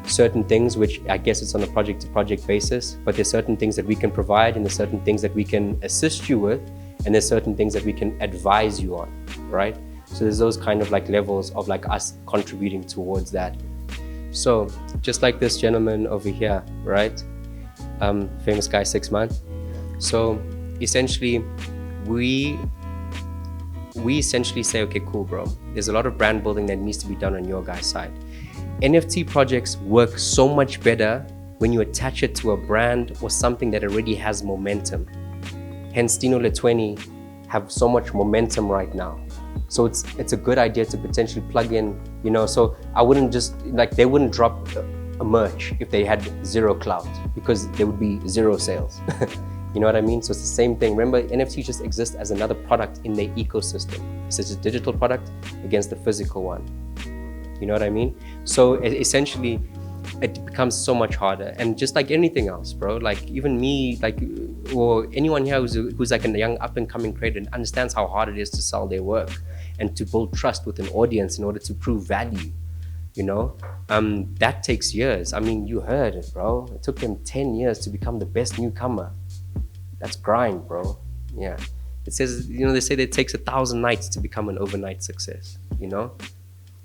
certain things which I guess it's on a project to project basis, but there's certain things that we can provide, and there's certain things that we can assist you with, and there's certain things that we can advise you on, right? So there's those kind of like levels of like us contributing towards that. So just like this gentleman over here, right? Famous guy 6 months. So essentially we essentially say, okay, cool, bro. There's a lot of brand building that needs to be done on your guys' side. NFT projects work so much better when you attach it to a brand or something that already has momentum. Hence, STINO THWENNY have so much momentum right now. So it's a good idea to potentially plug in, you know, so I wouldn't just, like, they wouldn't drop a merch if they had 0 clout, because there would be 0 sales. You know what I mean? So it's the same thing. Remember, NFTs just exist as another product in their ecosystem. It's just a digital product against the physical one. You know what I mean? So essentially, it becomes so much harder. And just like anything else, bro, like even me, like, or anyone here who's like a young up and coming creator and understands how hard it is to sell their work and to build trust with an audience in order to prove value, you know, that takes years. I mean, you heard it, bro. It took them 10 years to become the best newcomer. That's grind, bro. Yeah. It says, you know, they say that it takes 1,000 nights to become an overnight success, you know?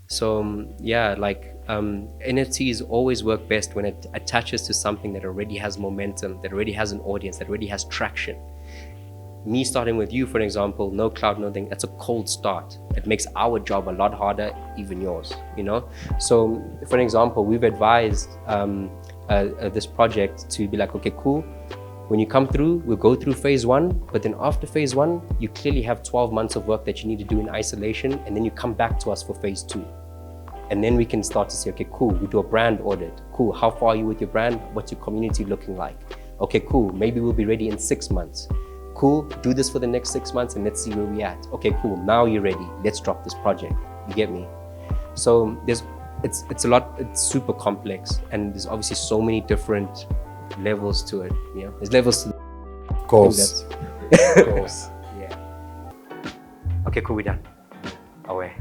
So yeah, like NFTs always work best when it attaches to something that already has momentum, that already has an audience, that already has traction. Me starting with you, for example, no cloud, nothing, that's a cold start. It makes our job a lot harder, even yours, you know? So for example, we've advised this project to be like, okay, cool. When you come through, we'll go through phase 1, but then after phase 1, you clearly have 12 months of work that you need to do in isolation, and then you come back to us for phase 2. And then we can start to say, okay, cool, we do a brand audit. Cool, how far are you with your brand? What's your community looking like? Okay, cool. Maybe we'll be ready in 6 months. Cool, do this for the next 6 months and let's see where we're at. Okay, cool, now you're ready. Let's drop this project. You get me? So it's a lot, it's super complex, and there's obviously so many different levels to it. You know, there's levels to it. Of course. Of course. Yeah. Okay, cool, we're done. Away.